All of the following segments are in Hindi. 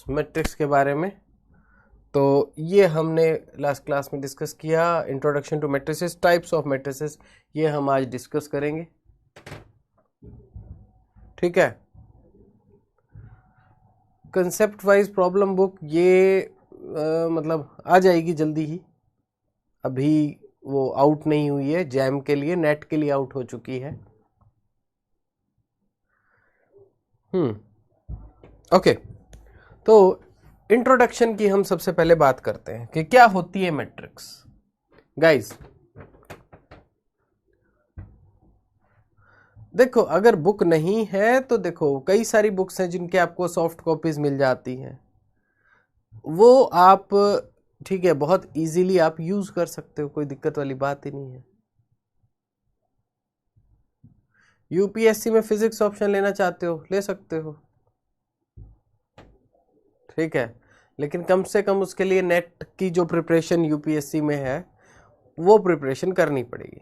मैट्रिक्स के बारे में। तो ये हमने लास्ट क्लास में डिस्कस किया, introduction to matrices, types of matrices, ये हम आज डिस्कस करेंगे। ठीक है। कंसेप्ट वाइज प्रॉब्लम बुक ये मतलब आ जाएगी जल्दी ही, अभी वो आउट नहीं हुई है, जैम के लिए, नेट के लिए आउट हो चुकी है। ओके, तो इंट्रोडक्शन की हम सबसे पहले बात करते हैं कि क्या होती है मैट्रिक्स। गाइस देखो, अगर बुक नहीं है तो देखो कई सारी बुक्स हैं जिनके आपको सॉफ्ट कॉपीज मिल जाती हैं, वो आप ठीक है बहुत इजीली आप यूज कर सकते हो, कोई दिक्कत वाली बात ही नहीं है। यूपीएससी में फिजिक्स ऑप्शन लेना चाहते हो, ले सकते हो, ठीक है, लेकिन कम से कम उसके लिए नेट की जो प्रिपरेशन यूपीएससी में है वो प्रिपरेशन करनी पड़ेगी।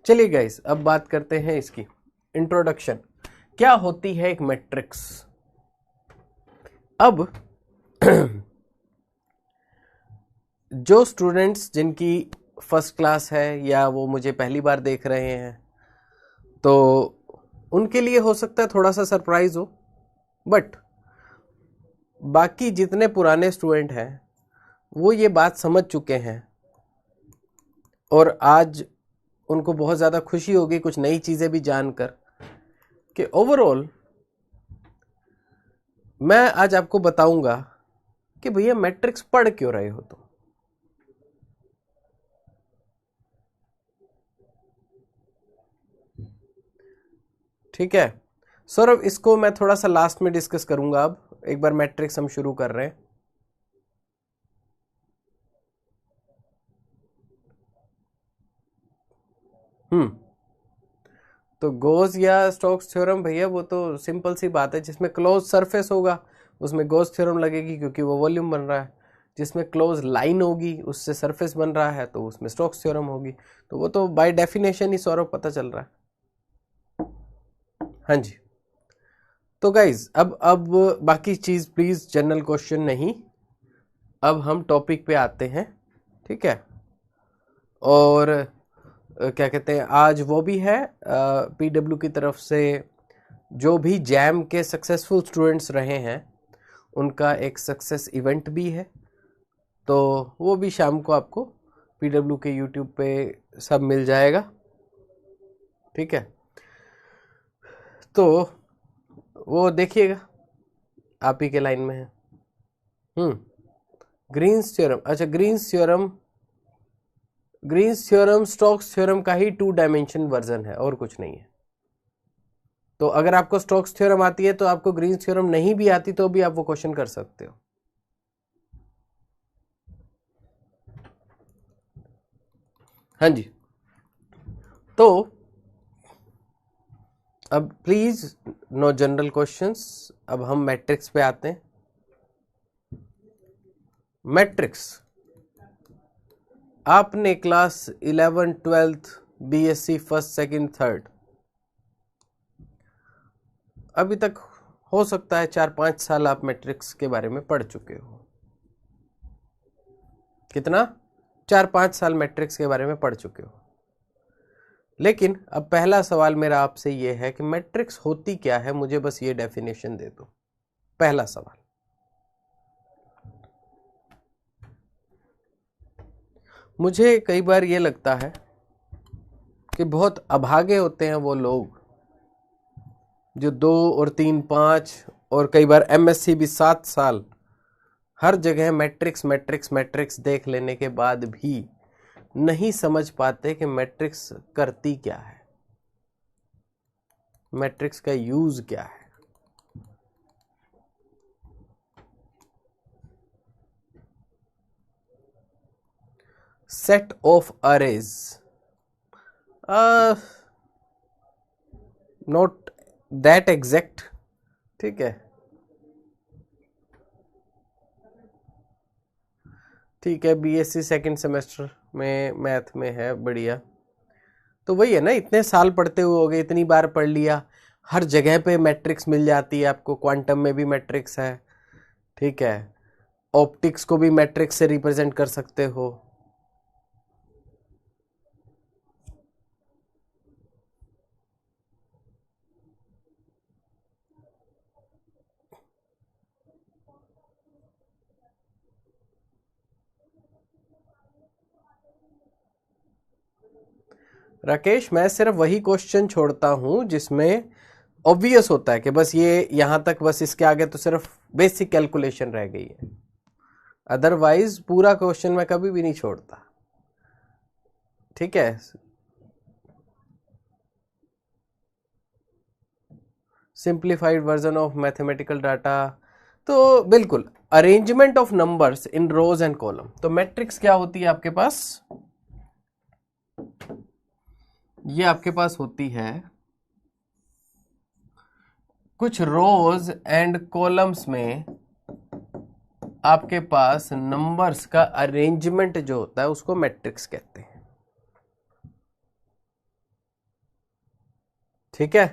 चलिए गाइस, अब बात करते हैं इसकी इंट्रोडक्शन, क्या होती है एक मैट्रिक्स। अब जो स्टूडेंट्स जिनकी फर्स्ट क्लास है या वो मुझे पहली बार देख रहे हैं, तो उनके लिए हो सकता है थोड़ा सा सरप्राइज हो, बट बाकी जितने पुराने स्टूडेंट हैं वो ये बात समझ चुके हैं और आज उनको बहुत ज़्यादा खुशी होगी कुछ नई चीज़ें भी जानकर कि ओवरऑल मैं आज आपको बताऊंगा कि भैया मैट्रिक्स पढ़ क्यों रहे हो तुम। ठीक है सौरभ, इसको मैं थोड़ा सा लास्ट में डिस्कस करूंगा। अब एक बार मैट्रिक्स हम शुरू कर रहे हैं। तो गॉस या स्टोक्स थ्योरम भैया वो तो सिंपल सी बात है, जिसमें क्लोज सरफेस होगा उसमें गॉस थ्योरम लगेगी क्योंकि वो वॉल्यूम बन रहा है, जिसमें क्लोज लाइन होगी उससे सरफेस बन रहा है तो उसमें स्टोक्स थ्योरम होगी। तो वो तो बाय डेफिनेशन ही सौरभ पता चल रहा है। हाँ जी, तो गाइज अब बाकी चीज प्लीज जनरल क्वेश्चन नहीं, अब हम टॉपिक पे आते हैं। ठीक है, और क्या कहते हैं, आज वो भी है पीडब्ल्यू की तरफ से जो भी जैम के सक्सेसफुल स्टूडेंट्स रहे हैं उनका एक सक्सेस इवेंट भी है, तो वो भी शाम को आपको पीडब्ल्यू के यूट्यूब पे सब मिल जाएगा। ठीक है, तो वो देखिएगा, आप ही के लाइन में है। ग्रीन्स थ्योरम, अच्छा ग्रीन्स थ्योरम स्टोक्स थ्योरम का ही 2 डायमेंशन वर्जन है और कुछ नहीं है। तो अगर आपको स्टोक्स थ्योरम आती है तो आपको ग्रीन्स थ्योरम नहीं भी आती तो भी आप वो क्वेश्चन कर सकते हो। हाँ जी, तो अब प्लीज नो जनरल क्वेश्चंस, अब हम मैट्रिक्स पे आते हैं। मैट्रिक्स आपने class 11 12 BSc first second third अभी तक हो सकता है 4-5 साल आप मैट्रिक्स के बारे में पढ़ चुके हो। कितना? 4-5 साल मैट्रिक्स के बारे में पढ़ चुके हो। लेकिन अब पहला सवाल मेरा आपसे ये है कि मैट्रिक्स होती क्या है, मुझे बस ये डेफिनेशन दे दो। पहला सवाल। मुझे कई बार ये लगता है कि बहुत अभागे होते हैं वो लोग जो 2 और 3 5 और कई बार एमएससी भी 7 साल हर जगह मैट्रिक्स मैट्रिक्स मैट्रिक्स देख लेने के बाद भी नहीं समझ पाते कि मैट्रिक्स करती क्या है, मैट्रिक्स का यूज क्या है। Set of arrays, not that exact. ठीक है, ठीक है, बीएससी सेकंड सेमेस्टर में मैथ में है, बढ़िया। तो वही है ना, इतने साल पढ़ते हुए हो गए, इतनी बार पढ़ लिया, हर जगह पे मैट्रिक्स मिल जाती है आपको, क्वांटम में भी मैट्रिक्स है, ठीक है, ऑप्टिक्स को भी मैट्रिक्स से रिप्रेजेंट कर सकते हो। राकेश, मैं सिर्फ वही क्वेश्चन छोड़ता हूं जिसमें ऑब्वियस होता है कि बस ये यहां तक, बस इसके आगे तो सिर्फ बेसिक कैलकुलेशन रह गई है। अदरवाइज पूरा क्वेश्चन मैं कभी भी नहीं छोड़ता। ठीक है, simplified version of mathematical data, तो बिल्कुल arrangement of numbers in rows and column. तो मैट्रिक्स क्या होती है आपके पास? ये आपके पास होती है कुछ रोज एंड कॉलम्स में आपके पास नंबर्स का अरेंजमेंट जो होता है उसको मैट्रिक्स कहते हैं। ठीक है,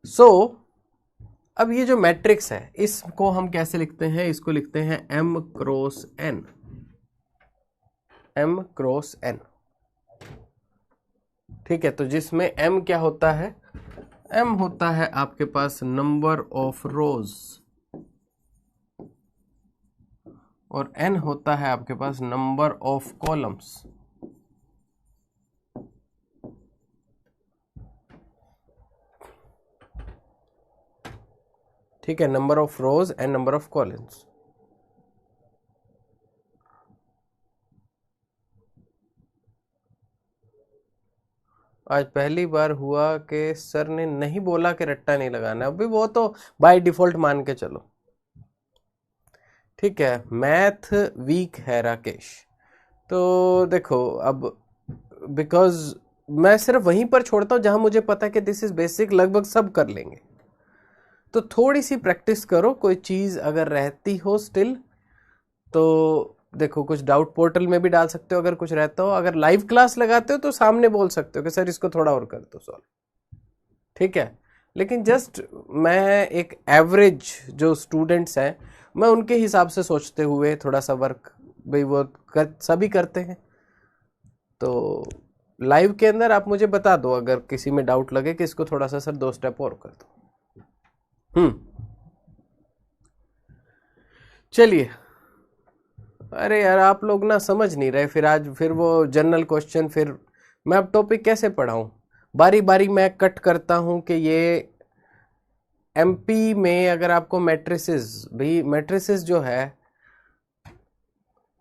सो अब ये जो मैट्रिक्स है इसको हम कैसे लिखते हैं? इसको लिखते हैं m cross n, m cross n। ठीक है, तो जिसमें m क्या होता है? m होता है आपके पास नंबर ऑफ रोज और n होता है आपके पास नंबर ऑफ कॉलम्स। ठीक है, number of rose and number of columns. आज पहली बार हुआ कि सर ने नहीं बोला कि रट्टा नहीं लगाना, अभी वो तो बाय डिफॉल्ट मान के चलो। ठीक है, मैथ वीक है राकेश, तो देखो अब बिकॉज मैं सिर्फ वहीं पर छोड़ता हूं जहां मुझे पता है कि दिस इज बेसिक, लगभग सब कर लेंगे। तो थोड़ी सी प्रैक्टिस करो, कोई चीज अगर रहती हो स्टिल तो देखो कुछ डाउट पोर्टल में भी डाल सकते हो, अगर कुछ रहता हो। अगर लाइव क्लास लगाते हो तो सामने बोल सकते हो कि सर इसको थोड़ा और कर दो सॉल्व। ठीक है, लेकिन जस्ट मैं एक एवरेज जो स्टूडेंट्स हैं मैं उनके हिसाब से सोचते हुए थोड़ा सा वर्क, भाई वो सभी करते हैं। तो लाइव के अंदर आप मुझे बता दो अगर किसी में डाउट लगे कि इसको थोड़ा सा सर 2 स्टेप और कर दो। चलिए, अरे यार आप लोग ना समझ नहीं रहे, फिर आज फिर वो जनरल क्वेश्चन, फिर मैं अब टॉपिक कैसे पढ़ाऊं? बारी बारी मैं कट करता हूं कि ये एमपी में अगर आपको मैट्रिसेस, भाई मैट्रिसेस जो है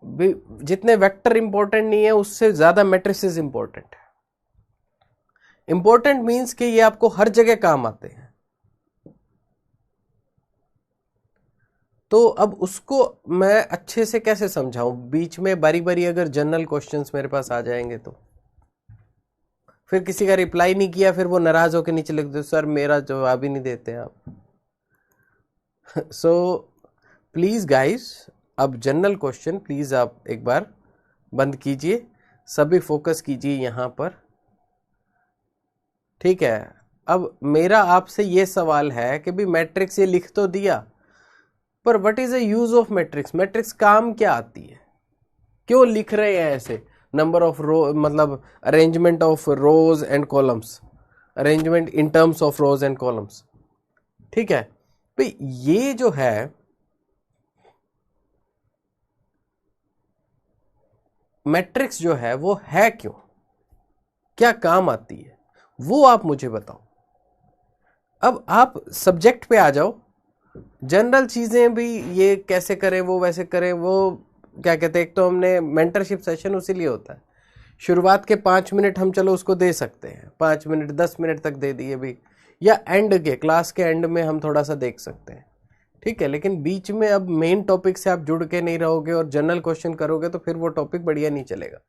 भी जितने वेक्टर इंपॉर्टेंट नहीं है उससे ज्यादा मैट्रिसेस इंपॉर्टेंट है। इंपॉर्टेंट मींस कि ये आपको हर जगह काम आते हैं। तो अब उसको मैं अच्छे से कैसे समझाऊं? बीच में बारी बारी अगर जनरल क्वेश्चंस मेरे पास आ जाएंगे तो फिर किसी का रिप्लाई नहीं किया, फिर वो नाराज होकर नीचे लिख दो सर मेरा जवाब ही नहीं देते आप। सो प्लीज गाइस, अब जनरल क्वेश्चन प्लीज आप एक बार बंद कीजिए, सभी फोकस कीजिए यहां पर। ठीक है, अब मेरा आपसे ये सवाल है कि भी मैट्रिक्स ये लिख तो दिया, पर what is the use of matrix? Matrix काम क्या आती है? क्यों लिख रहे हैं ऐसे? नंबर ऑफ रो मतलब arrangement of rose and columns, arrangement in terms of rose and columns. ठीक है भाई, ये जो है मैट्रिक्स जो है वो है क्यों, क्या काम आती है, वो आप मुझे बताओ। अब आप सब्जेक्ट पे आ जाओ, जनरल चीजें भी ये कैसे करें वो वैसे करें, वो क्या कहते हैं, एक तो हमने मेंटरशिप सेशन उसी लिए होता है, शुरुआत के 5 मिनट हम चलो उसको दे सकते हैं, 5 मिनट 10 मिनट तक दे दिए भी, या एंड के क्लास के एंड में हम थोड़ा सा देख सकते हैं। ठीक है, लेकिन बीच में अब मेन टॉपिक से आप जुड़ के नहीं रहोगे और जनरल क्वेश्चन करोगे तो फिर वो टॉपिक बढ़िया नहीं चलेगा।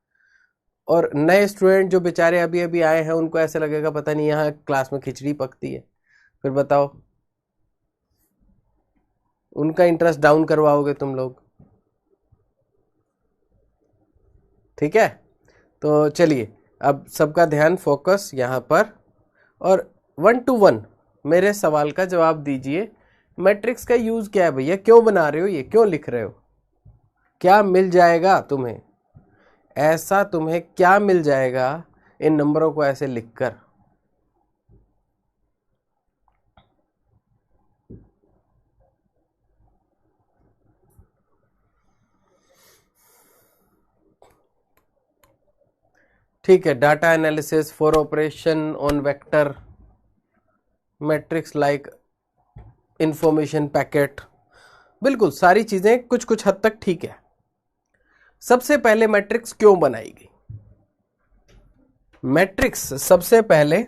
और नए स्टूडेंट जो बेचारे अभी अभी आए हैं उनको ऐसे लगेगा पता नहीं यहाँ क्लास में खिचड़ी पकती है, फिर बताओ उनका इंटरेस्ट डाउन करवाओगे तुम लोग। ठीक है, तो चलिए अब सबका ध्यान फोकस यहाँ पर, और 1 to 1 मेरे सवाल का जवाब दीजिए मैट्रिक्स का यूज क्या है भैया, क्यों बना रहे हो, ये क्यों लिख रहे हो, क्या मिल जाएगा तुम्हें, ऐसा तुम्हें क्या मिल जाएगा इन नंबरों को ऐसे लिखकर। ठीक है, data analysis for operation on vector matrix like information packet, बिल्कुल सारी चीजें कुछ कुछ हद तक ठीक है। सबसे पहले मैट्रिक्स क्यों बनाई गई? मैट्रिक्स सबसे पहले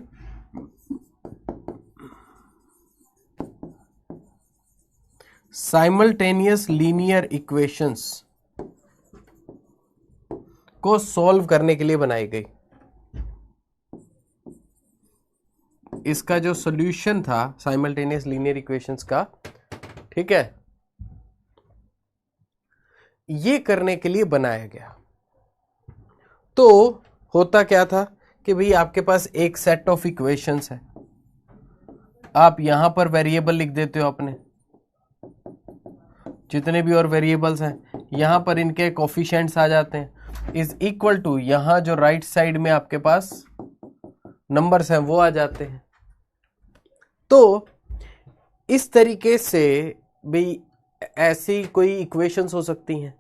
साइमल्टेनियस लीनियर इक्वेशंस को सॉल्व करने के लिए बनाई गई। इसका जो सॉल्यूशन था साइमल्टेनियस लीनियर इक्वेशंस का, ठीक है, ये करने के लिए बनाया गया। तो होता क्या था कि भाई आपके पास एक सेट ऑफ इक्वेशंस है, आप यहां पर वेरिएबल लिख देते हो अपने, जितने भी और वेरिएबल्स हैं यहां पर इनके कोफिशिएंट्स आ जाते हैं, इज इक्वल टू यहां जो राइट साइड में आपके पास नंबर्स हैं वो आ जाते हैं। तो इस तरीके से भी ऐसी कोई इक्वेशंस हो सकती हैं,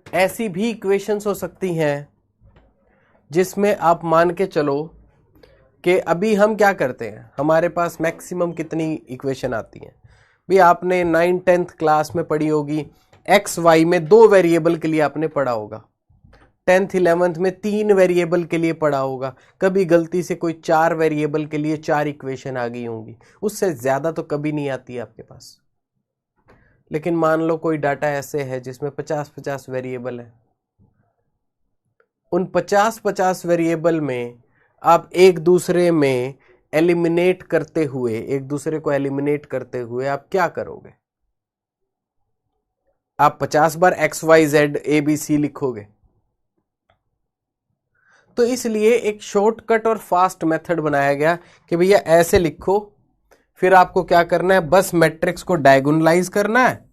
ऐसी भी इक्वेशंस हो सकती हैं जिसमें आप मान के चलो कि अभी हम क्या करते हैं, हमारे पास मैक्सिमम कितनी इक्वेशन आती हैं भी, आपने 9th-10th क्लास में पढ़ी होगी, एक्स वाई में 2 वेरिएबल के लिए आपने पढ़ा होगा, 10th-11th में 3 वेरिएबल के लिए पढ़ा होगा, कभी गलती से कोई 4 वेरिएबल के लिए 4 इक्वेशन आ गई होंगी, उससे ज्यादा तो कभी नहीं आती है आपके पास। लेकिन मान लो कोई डाटा ऐसे है जिसमें 50-50 वेरिएबल है, उन 50-50 वेरिएबल में आप एक दूसरे में एलिमिनेट करते हुए, एक दूसरे को एलिमिनेट करते हुए आप क्या करोगे, आप 50 बार XYZ ABC लिखोगे। तो इसलिए एक शॉर्टकट और फास्ट मेथड बनाया गया कि भैया ऐसे लिखो, फिर आपको क्या करना है, बस मैट्रिक्स को डायगोनलाइज करना है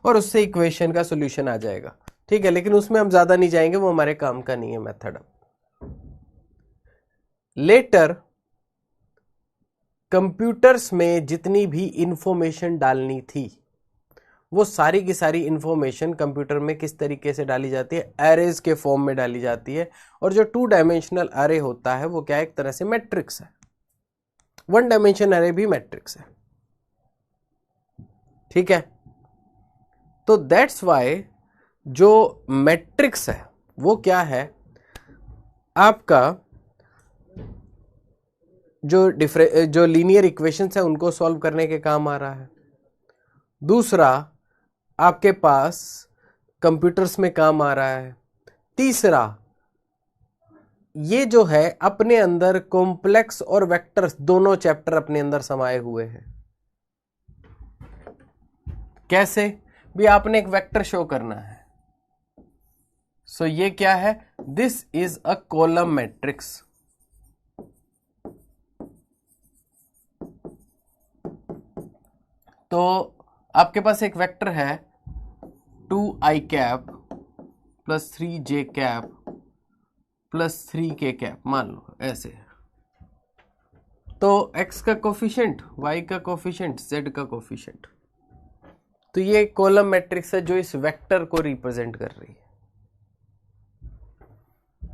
और उससे इक्वेशन का सॉल्यूशन आ जाएगा। ठीक है, लेकिन उसमें हम ज्यादा नहीं जाएंगे, वो हमारे काम का नहीं है मेथड। लेटर कंप्यूटर्स में जितनी भी इंफॉर्मेशन डालनी थी वो सारी की सारी इंफॉर्मेशन कंप्यूटर में किस तरीके से डाली जाती है, एरेज के फॉर्म में डाली जाती है। और जो 2 डायमेंशनल एरे होता है वो क्या एक तरह से मैट्रिक्स है, 1 डायमेंशन एरे भी मैट्रिक्स है। ठीक है, तो दैट्स वाई जो मैट्रिक्स है वो क्या है, आपका जो लीनियर इक्वेशंस है उनको सॉल्व करने के काम आ रहा है। दूसरा, आपके पास कंप्यूटर्स में काम आ रहा है। तीसरा, ये जो है अपने अंदर कॉम्प्लेक्स और वेक्टर्स दोनों चैप्टर अपने अंदर समाये हुए हैं। कैसे भी, आपने एक वेक्टर शो करना है, सो ये क्या है, this is a column matrix. तो आपके पास एक वेक्टर है 2i cap plus 3j cap plus 3k cap, मान लो ऐसे है। तो x का कोफिशिएंट, y का कोफिशिएंट, z का कोफिशिएंट, तो ये कॉलम मैट्रिक्स है जो इस वेक्टर को रिप्रेजेंट कर रही है।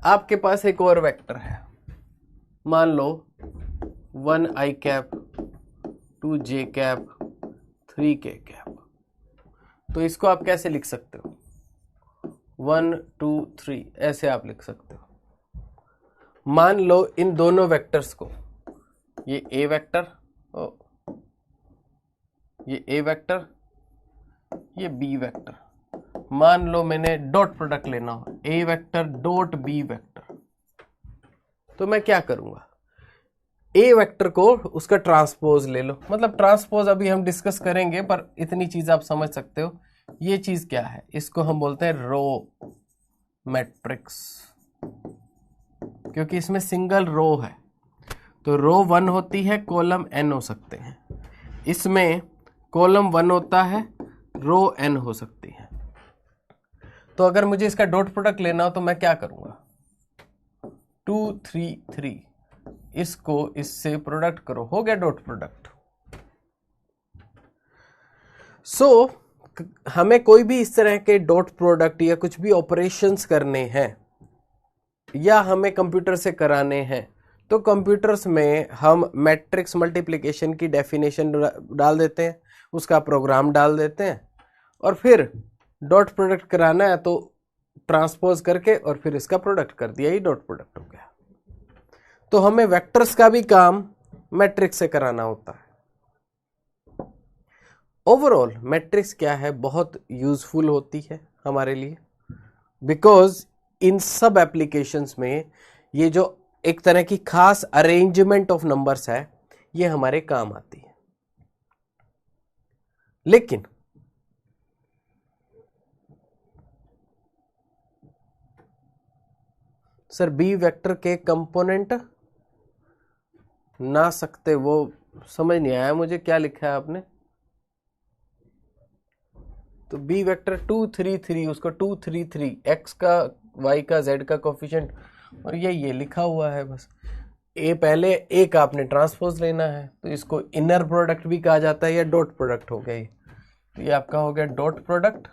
आपके पास एक और वेक्टर है, मान लो 1i cap 2j cap 3k cap, तो इसको आप कैसे लिख सकते हो, 1 2 3 ऐसे आप लिख सकते हो। मान लो इन दोनों वेक्टर्स को, ये a वेक्टर, ये a वेक्टर, ये b वेक्टर, मान लो मैंने डॉट प्रोडक्ट लेना हो, a vector dot b vector, तो मैं क्या करूंगा, ए वेक्टर को उसका ट्रांसपोज ले लो, मतलब ट्रांसपोज अभी हम डिस्कस करेंगे पर इतनी चीज आप समझ सकते हो। ये चीज क्या है, इसको हम बोलते हैं रो मैट्रिक्स, क्योंकि इसमें सिंगल रो है। तो रो 1 होती है, कॉलम n हो सकते हैं। इसमें कॉलम 1 होता है, रो n हो सकती है। तो अगर मुझे इसका डॉट प्रोडक्ट लेना हो तो मैं क्या करूंगा, 2 3 3, इसको इससे प्रोडक्ट करो, हो गया डॉट प्रोडक्ट। सो हमें कोई भी इस तरह के डॉट प्रोडक्ट या कुछ भी ऑपरेशंस करने हैं या हमें कंप्यूटर से कराने हैं, तो कंप्यूटर्स में हम मैट्रिक्स मल्टीप्लिकेशन की डेफिनेशन डाल देते हैं, उसका प्रोग्राम डाल देते हैं, और फिर डॉट प्रोडक्ट कराना है तो ट्रांसपोज करके और फिर इसका प्रोडक्ट कर दिया, ये डॉट प्रोडक्ट हो गया। तो हमें वेक्टर्स का भी काम मैट्रिक्स से कराना होता है। ओवरऑल मैट्रिक्स क्या है, बहुत यूजफुल होती है हमारे लिए, बिकॉज इन सब एप्लीकेशंस में ये जो एक तरह की खास अरेंजमेंट ऑफ नंबर्स है, ये हमारे काम आती है। लेकिन सर बी वेक्टर के कंपोनेंट ना सकते, वो समझ नहीं आया मुझे, क्या लिखा है आपने? तो बी वेक्टर 2 3 3, उसको 2 3 3, एक्स का, वाई का, जेड का कोफिशिएंट, और ये लिखा हुआ है बस। ए पहले एक आपने ट्रांसपोज लेना है, तो इसको इनर प्रोडक्ट भी कहा जाता है या डॉट प्रोडक्ट हो गया ये। तो ये आपका हो गया डॉट प्रोडक्ट,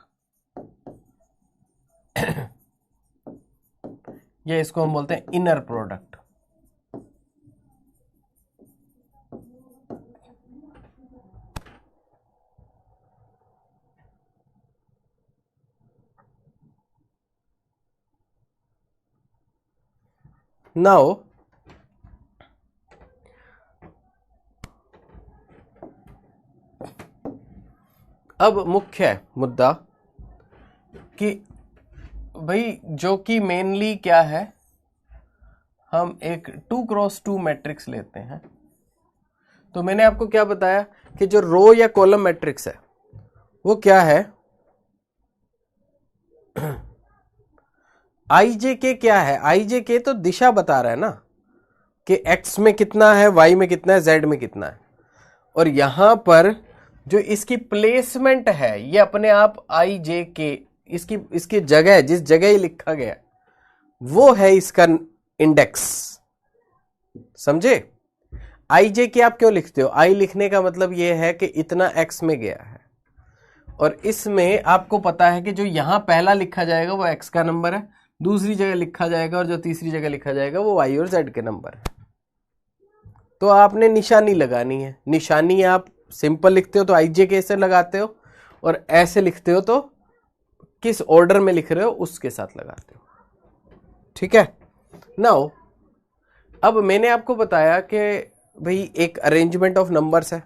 या इसको हम बोलते हैं इनर प्रोडक्ट। नाउ अब मुख्य मुद्दा कि भाई जो कि मेनली क्या है, हम एक 2x2 मैट्रिक्स लेते हैं। तो मैंने आपको क्या बताया कि जो रो या कॉलम मैट्रिक्स है वो क्या है, आई जे के क्या है, आई जे के तो दिशा बता रहा है ना कि एक्स में कितना है, वाई में कितना है, जेड में कितना है। और यहां पर जो इसकी प्लेसमेंट है ये अपने आप आई जे के, इसकी जगह, जिस जगह ही लिखा गया वो है इसका इंडेक्स। समझे? आई जे के आप क्यों लिखते हो? आई लिखने का मतलब ये है कि इतना एक्स में गया है, और इसमें आपको पता है कि जो यहां पहला लिखा जाएगा वो एक्स का नंबर है, दूसरी जगह लिखा जाएगा और जो तीसरी जगह लिखा जाएगा वो वाई और जेड के नंबर है। तो आपने निशानी लगानी है। निशानी आप सिंपल लिखते हो तो आई जे के से लगाते हो, और ऐसे लिखते हो तो किस ऑर्डर में लिख रहे हो उसके साथ लगाते हो। ठीक है? नाउ अब मैंने आपको बताया कि भाई एक अरेंजमेंट ऑफ नंबर्स है,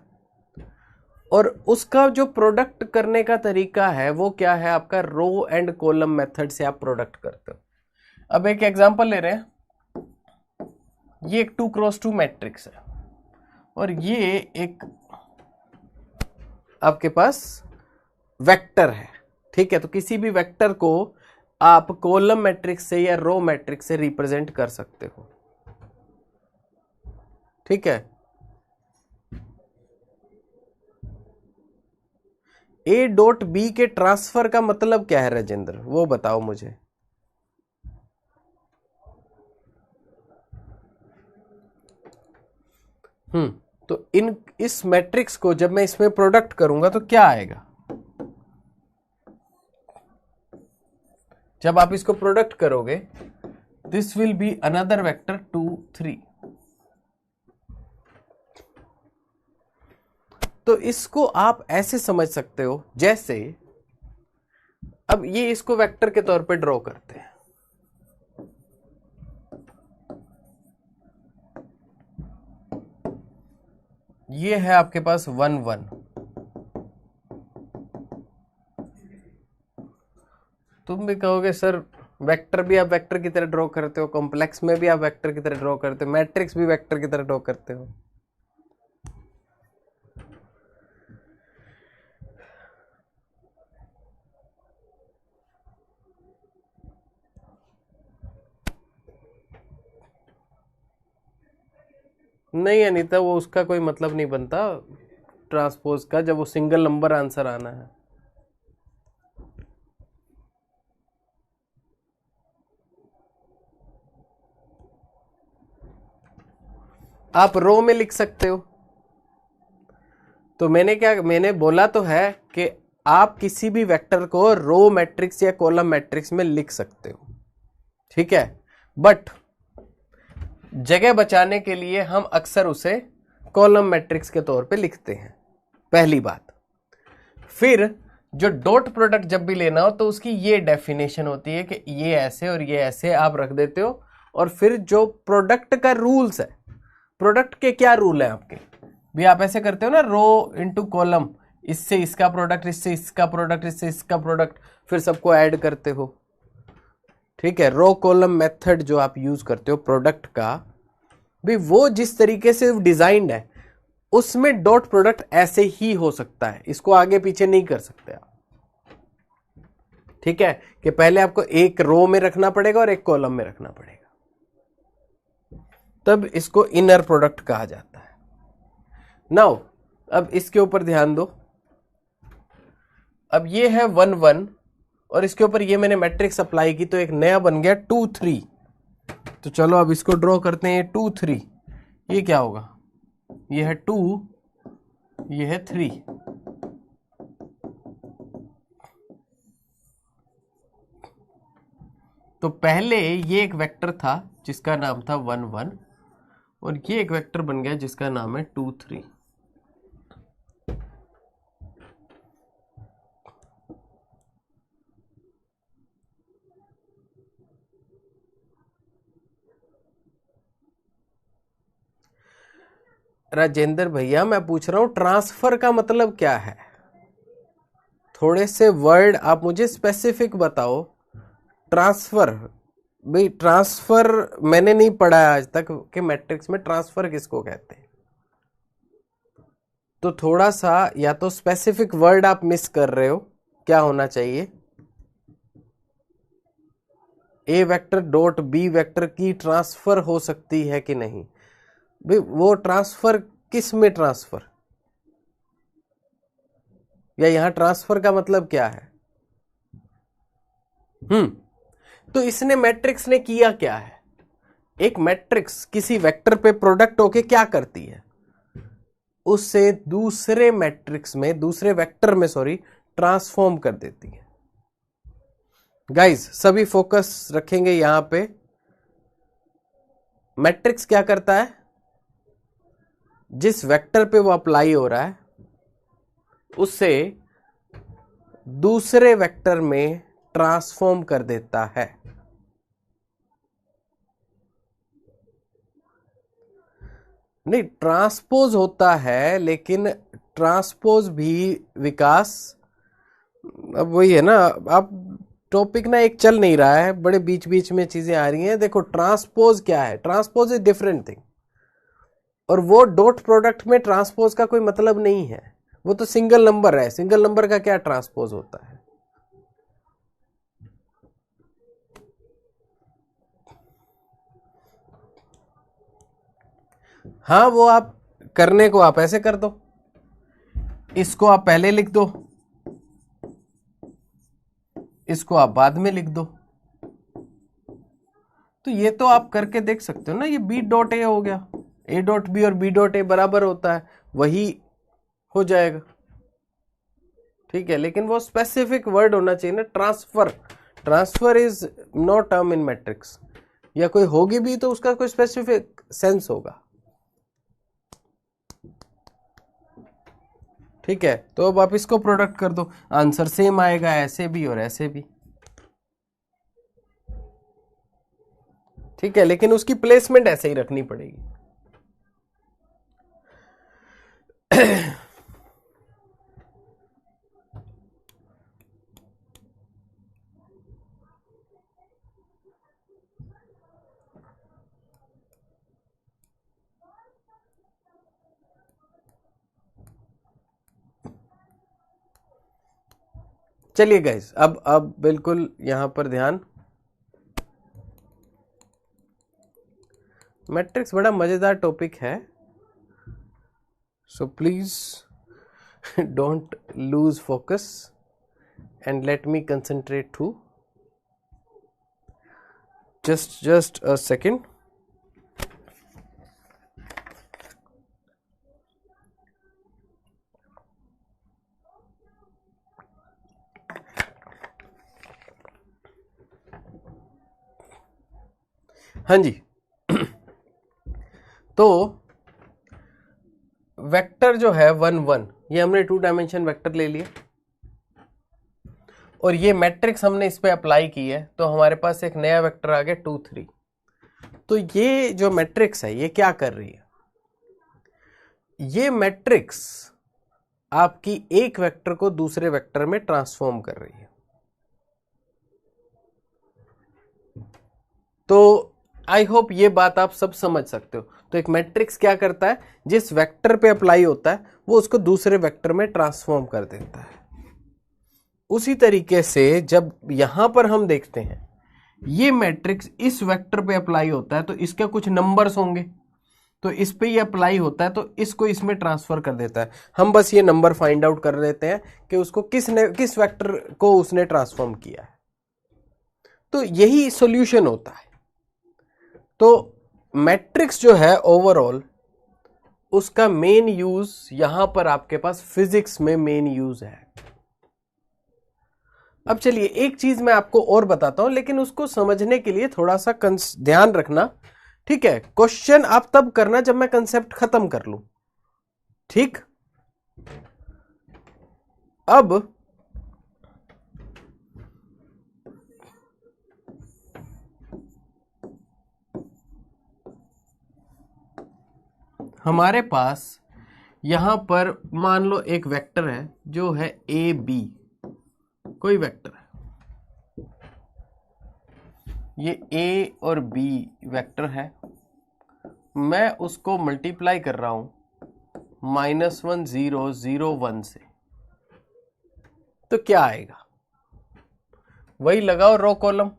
और उसका जो प्रोडक्ट करने का तरीका है वो क्या है, आपका रो एंड कॉलम मेथड से आप प्रोडक्ट करते हो। अब एक एग्जांपल ले रहे हैं, ये एक 2x2 मैट्रिक्स है और ये एक आपके पास वेक्टर है। ठीक है? तो किसी भी वेक्टर को आप कॉलम मैट्रिक्स से या रो मैट्रिक्स से रिप्रेजेंट कर सकते हो। ठीक है? ए डॉट बी के ट्रांसफर का मतलब क्या है राजेंद्र, वो बताओ मुझे। तो इस मैट्रिक्स को जब मैं इसमें प्रोडक्ट करूंगा तो क्या आएगा? जब आप इसको प्रोडक्ट करोगे, this will be another vector 2 3। तो इसको आप ऐसे समझ सकते हो जैसे, अब ये इसको वेक्टर के तौर पे ड्रॉ करते हैं। ये है आपके पास 1 1, तुम भी कहोगे सर वेक्टर भी आप वेक्टर की तरह ड्रॉ करते हो, कॉम्प्लेक्स में भी आप वेक्टर की तरह ड्रॉ करते हो, मैट्रिक्स भी वेक्टर की तरह ड्रॉ करते हो। नहीं अनीता, वो उसका कोई मतलब नहीं बनता। ट्रांसपोज का जब वो सिंगल नंबर आंसर आना है। आप रो में लिख सकते हो। तो मैंने बोला तो है कि आप किसी भी वेक्टर को रो मैट्रिक्स या कॉलम मैट्रिक्स में लिख सकते हो, ठीक है, बट जगह बचाने के लिए हम अक्सर उसे कॉलम मैट्रिक्स के तौर पे लिखते हैं, पहली बात। फिर जो डॉट प्रोडक्ट जब भी लेना हो तो उसकी ये डेफिनेशन होती है कि ये ऐसे और ये ऐसे आप रख देते हो। और फिर जो प्रोडक्ट का रूल्स है, प्रोडक्ट के क्या रूल है आपके भी, आप ऐसे करते हो ना, रो इनटू कॉलम, इससे इसका प्रोडक्ट, इससे इसका प्रोडक्ट, इससे इसका प्रोडक्ट, फिर सबको ऐड करते हो, ठीक है। रो कॉलम मेथड जो आप यूज करते हो प्रोडक्ट का, भी वो जिस तरीके से डिजाइंड है उसमें डॉट प्रोडक्ट ऐसे ही हो सकता है, इसको आगे पीछे नहीं कर सकते आप, ठीक है, कि पहले आपको एक रो में रखना पड़ेगा और एक कॉलम में रखना पड़ेगा, तब इसको इनर प्रोडक्ट कहा जाता है। नाउ अब इसके ऊपर ध्यान दो। अब ये है 1 1 और इसके ऊपर ये मैंने मैट्रिक्स अप्लाई की तो एक नया बन गया 2 3। तो चलो अब इसको ड्रॉ करते हैं। 2 3 ये क्या होगा, ये है 2, ये है 3। तो पहले ये एक वेक्टर था जिसका नाम था 1 1 और ये एक वेक्टर बन गया जिसका नाम है 2 3। राजेंद्र भैया मैं पूछ रहा हूं ट्रांसफर का मतलब क्या है, थोड़े से वर्ड आप मुझे स्पेसिफिक बताओ। ट्रांसफर, भाई ट्रांसफर मैंने नहीं पढ़ा है आज तक कि मैट्रिक्स में ट्रांसफर किसको कहते हैं, तो थोड़ा सा या तो स्पेसिफिक वर्ड आप मिस कर रहे हो, क्या होना चाहिए। ए वेक्टर डॉट बी वेक्टर की ट्रांसफर हो सकती है कि नहीं, भाई वो ट्रांसफर किस में ट्रांसफर, या यहां ट्रांसफर का मतलब क्या है। तो इसने मैट्रिक्स ने किया क्या है, एक मैट्रिक्स किसी वेक्टर पे प्रोडक्ट होके क्या करती है, उससे दूसरे मैट्रिक्स में, दूसरे वेक्टर में सॉरी, ट्रांसफॉर्म कर देती है। गाइस सभी फोकस रखेंगे यहां पे। मैट्रिक्स क्या करता है, जिस वेक्टर पे वो अप्लाई हो रहा है उससे दूसरे वेक्टर में ट्रांसफॉर्म कर देता है। नहीं, ट्रांसपोज होता है, लेकिन ट्रांसपोज भी विकास, अब वही है ना, आप टॉपिक ना एक चल नहीं रहा है, बड़े बीच बीच में चीजें आ रही हैं। देखो ट्रांसपोज क्या है, ट्रांसपोज इज डिफरेंट थिंग, और वो डॉट प्रोडक्ट में ट्रांसपोज का कोई मतलब नहीं है, वो तो सिंगल नंबर है, सिंगल नंबर का क्या ट्रांसपोज होता है। हाँ वो आप करने को आप ऐसे कर दो, इसको आप पहले लिख दो, इसको आप बाद में लिख दो, तो ये तो आप करके देख सकते हो ना। ये बी डॉट ए हो गया, ए डॉट बी और बी डॉट ए बराबर होता है, वही हो जाएगा, ठीक है। लेकिन वो स्पेसिफिक वर्ड होना चाहिए ना, transfer. Transfer is no term in matrix, या कोई होगी भी तो उसका कोई स्पेसिफिक सेंस होगा, ठीक है। तो अब आप इसको प्रोडक्ट कर दो, आंसर सेम आएगा, ऐसे भी और ऐसे भी, ठीक है। लेकिन उसकी प्लेसमेंट ऐसे ही रखनी पड़ेगी। चलिए गाइस, अब बिल्कुल यहां पर ध्यान। मैट्रिक्स बड़ा मजेदार टॉपिक है, so please don't lose focus and let me concentrate too. Just a second. हाँ जी। तो वेक्टर जो है 1 1, ये हमने 2 डायमेंशन वेक्टर ले लिए और ये मैट्रिक्स हमने इस पे अप्लाई की है, तो हमारे पास एक नया वेक्टर आ गया 2 3। तो ये जो मैट्रिक्स है ये क्या कर रही है? ये मैट्रिक्स आपकी एक वेक्टर को दूसरे वेक्टर में ट्रांसफॉर्म कर रही है। तो आई होप ये बात आप सब समझ सकते हो। तो एक मैट्रिक्स क्या करता है, जिस वेक्टर पे अप्लाई होता है वो उसको दूसरे वेक्टर में ट्रांसफॉर्म कर देता है। उसी तरीके से जब यहां पर हम देखते हैं ये मैट्रिक्स इस वेक्टर पे अप्लाई होता है तो इसके कुछ नंबर्स होंगे, तो इस पे ये अप्लाई होता है तो इसको इसमें ट्रांसफर कर देता है। हम बस ये नंबर फाइंड आउट कर लेते हैं कि उसको किस वेक्टर को उसने ट्रांसफॉर्म किया है। तो यही सॉल्यूशन होता है। तो मैट्रिक्स जो है ओवरऑल उसका मेन यूज यहां पर आपके पास फिजिक्स में मेन यूज है। अब चलिए एक चीज मैं आपको और बताता हूं, लेकिन उसको समझने के लिए थोड़ा सा ध्यान रखना, ठीक है? क्वेश्चन आप तब करना जब मैं कंसेप्ट खत्म कर लूं, ठीक? अब हमारे पास यहां पर मान लो एक वेक्टर है जो है ए बी, कोई वेक्टर है, ये ए और बी वेक्टर है। मैं उसको मल्टीप्लाई कर रहा हूं -1 0 0 1 से, तो क्या आएगा? वही लगाओ रो कॉलम,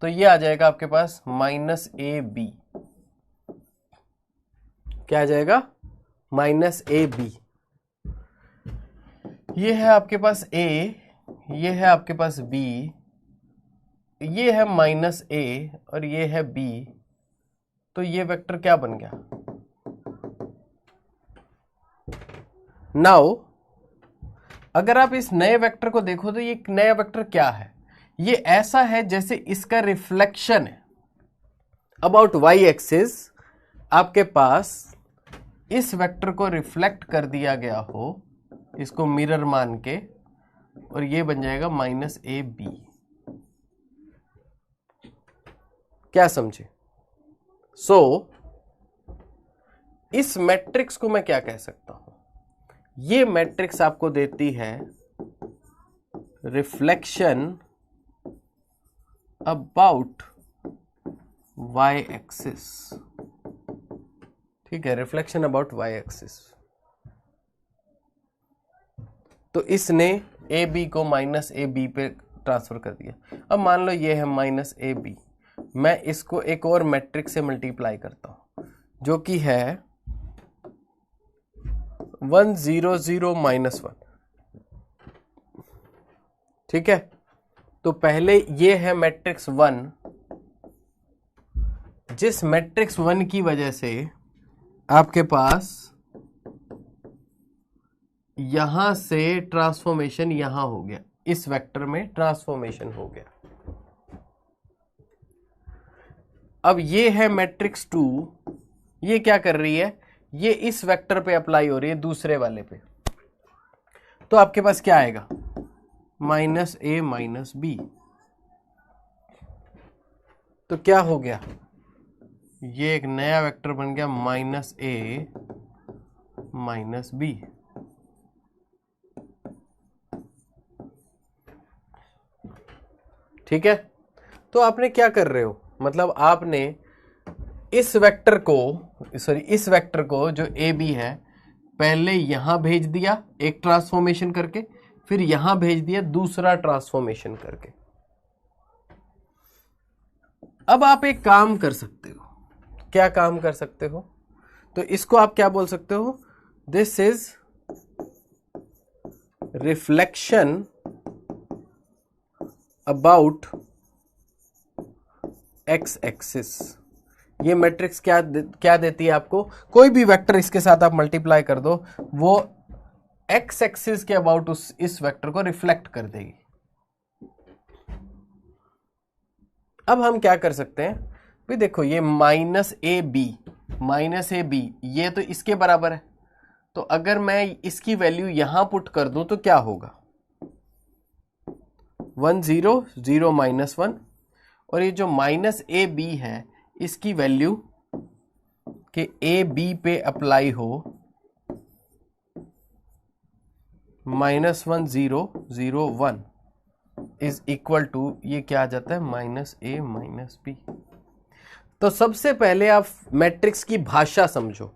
तो ये आ जाएगा आपके पास -AB। क्या आ जाएगा? -AB। ये है आपके पास A, ये है आपके पास B, ये है -A और ये है B। तो ये वेक्टर क्या बन गया? नाउ अगर आप इस नए वेक्टर को देखो तो ये नया वेक्टर क्या है? ये ऐसा है जैसे इसका रिफ्लेक्शन है अबाउट y एक्सिस, आपके पास इस वेक्टर को रिफ्लेक्ट कर दिया गया हो, इसको मिरर मान के, और ये बन जाएगा -AB। क्या समझे? सो इस मैट्रिक्स को मैं क्या कह सकता हूं? ये मैट्रिक्स आपको देती है रिफ्लेक्शन अबाउट y एक्सिस, ठीक है? Reflection about y axis. तो इसने AB को -AB पे ट्रांसफर कर दिया। अब मान लो ये है -AB, मैं इसको एक और मैट्रिक्स से मल्टीप्लाई करता हूं जो कि है 1 0 0 -1, ठीक है? तो पहले ये है मैट्रिक्स 1, जिस मैट्रिक्स 1 की वजह से आपके पास यहां से ट्रांसफॉर्मेशन यहां हो गया, इस वेक्टर में ट्रांसफॉर्मेशन हो गया। अब ये है मैट्रिक्स 2, ये क्या कर रही है? ये इस वेक्टर पे अप्लाई हो रही है, दूसरे वाले पे। तो आपके पास क्या आएगा? -A -B। तो क्या हो गया? ये एक नया वेक्टर बन गया -A -B। ठीक है? तो आपने क्या कर रहे हो? मतलब आपने इस वेक्टर को जो AB है पहले यहां भेज दिया एक ट्रांसफॉर्मेशन करके, फिर यहां भेज दिया दूसरा ट्रांसफॉर्मेशन करके। अब आप एक काम कर सकते हो। क्या काम कर सकते हो? तो इसको आप क्या बोल सकते हो, this is reflection about x axis. ये मैट्रिक्स क्या देती है आपको, कोई भी वेक्टर इसके साथ आप मल्टीप्लाई कर दो, वो एक्स एक्सिस के अबाउट इस वेक्टर को रिफ्लेक्ट कर देगी। अब हम क्या कर सकते हैं भाई, देखो ये माइनस ए बी ये तो इसके बराबर है, तो अगर मैं इसकी वैल्यू यहां पुट कर दूं तो क्या होगा, 1 0 0 -1, और ये जो माइनस ए बी है इसकी वैल्यू कि ए बी पे अप्लाई हो -1 0 0 1 इज इक्वल टू, ये क्या आ जाता है, -a -b। तो सबसे पहले आप मैट्रिक्स की भाषा समझो।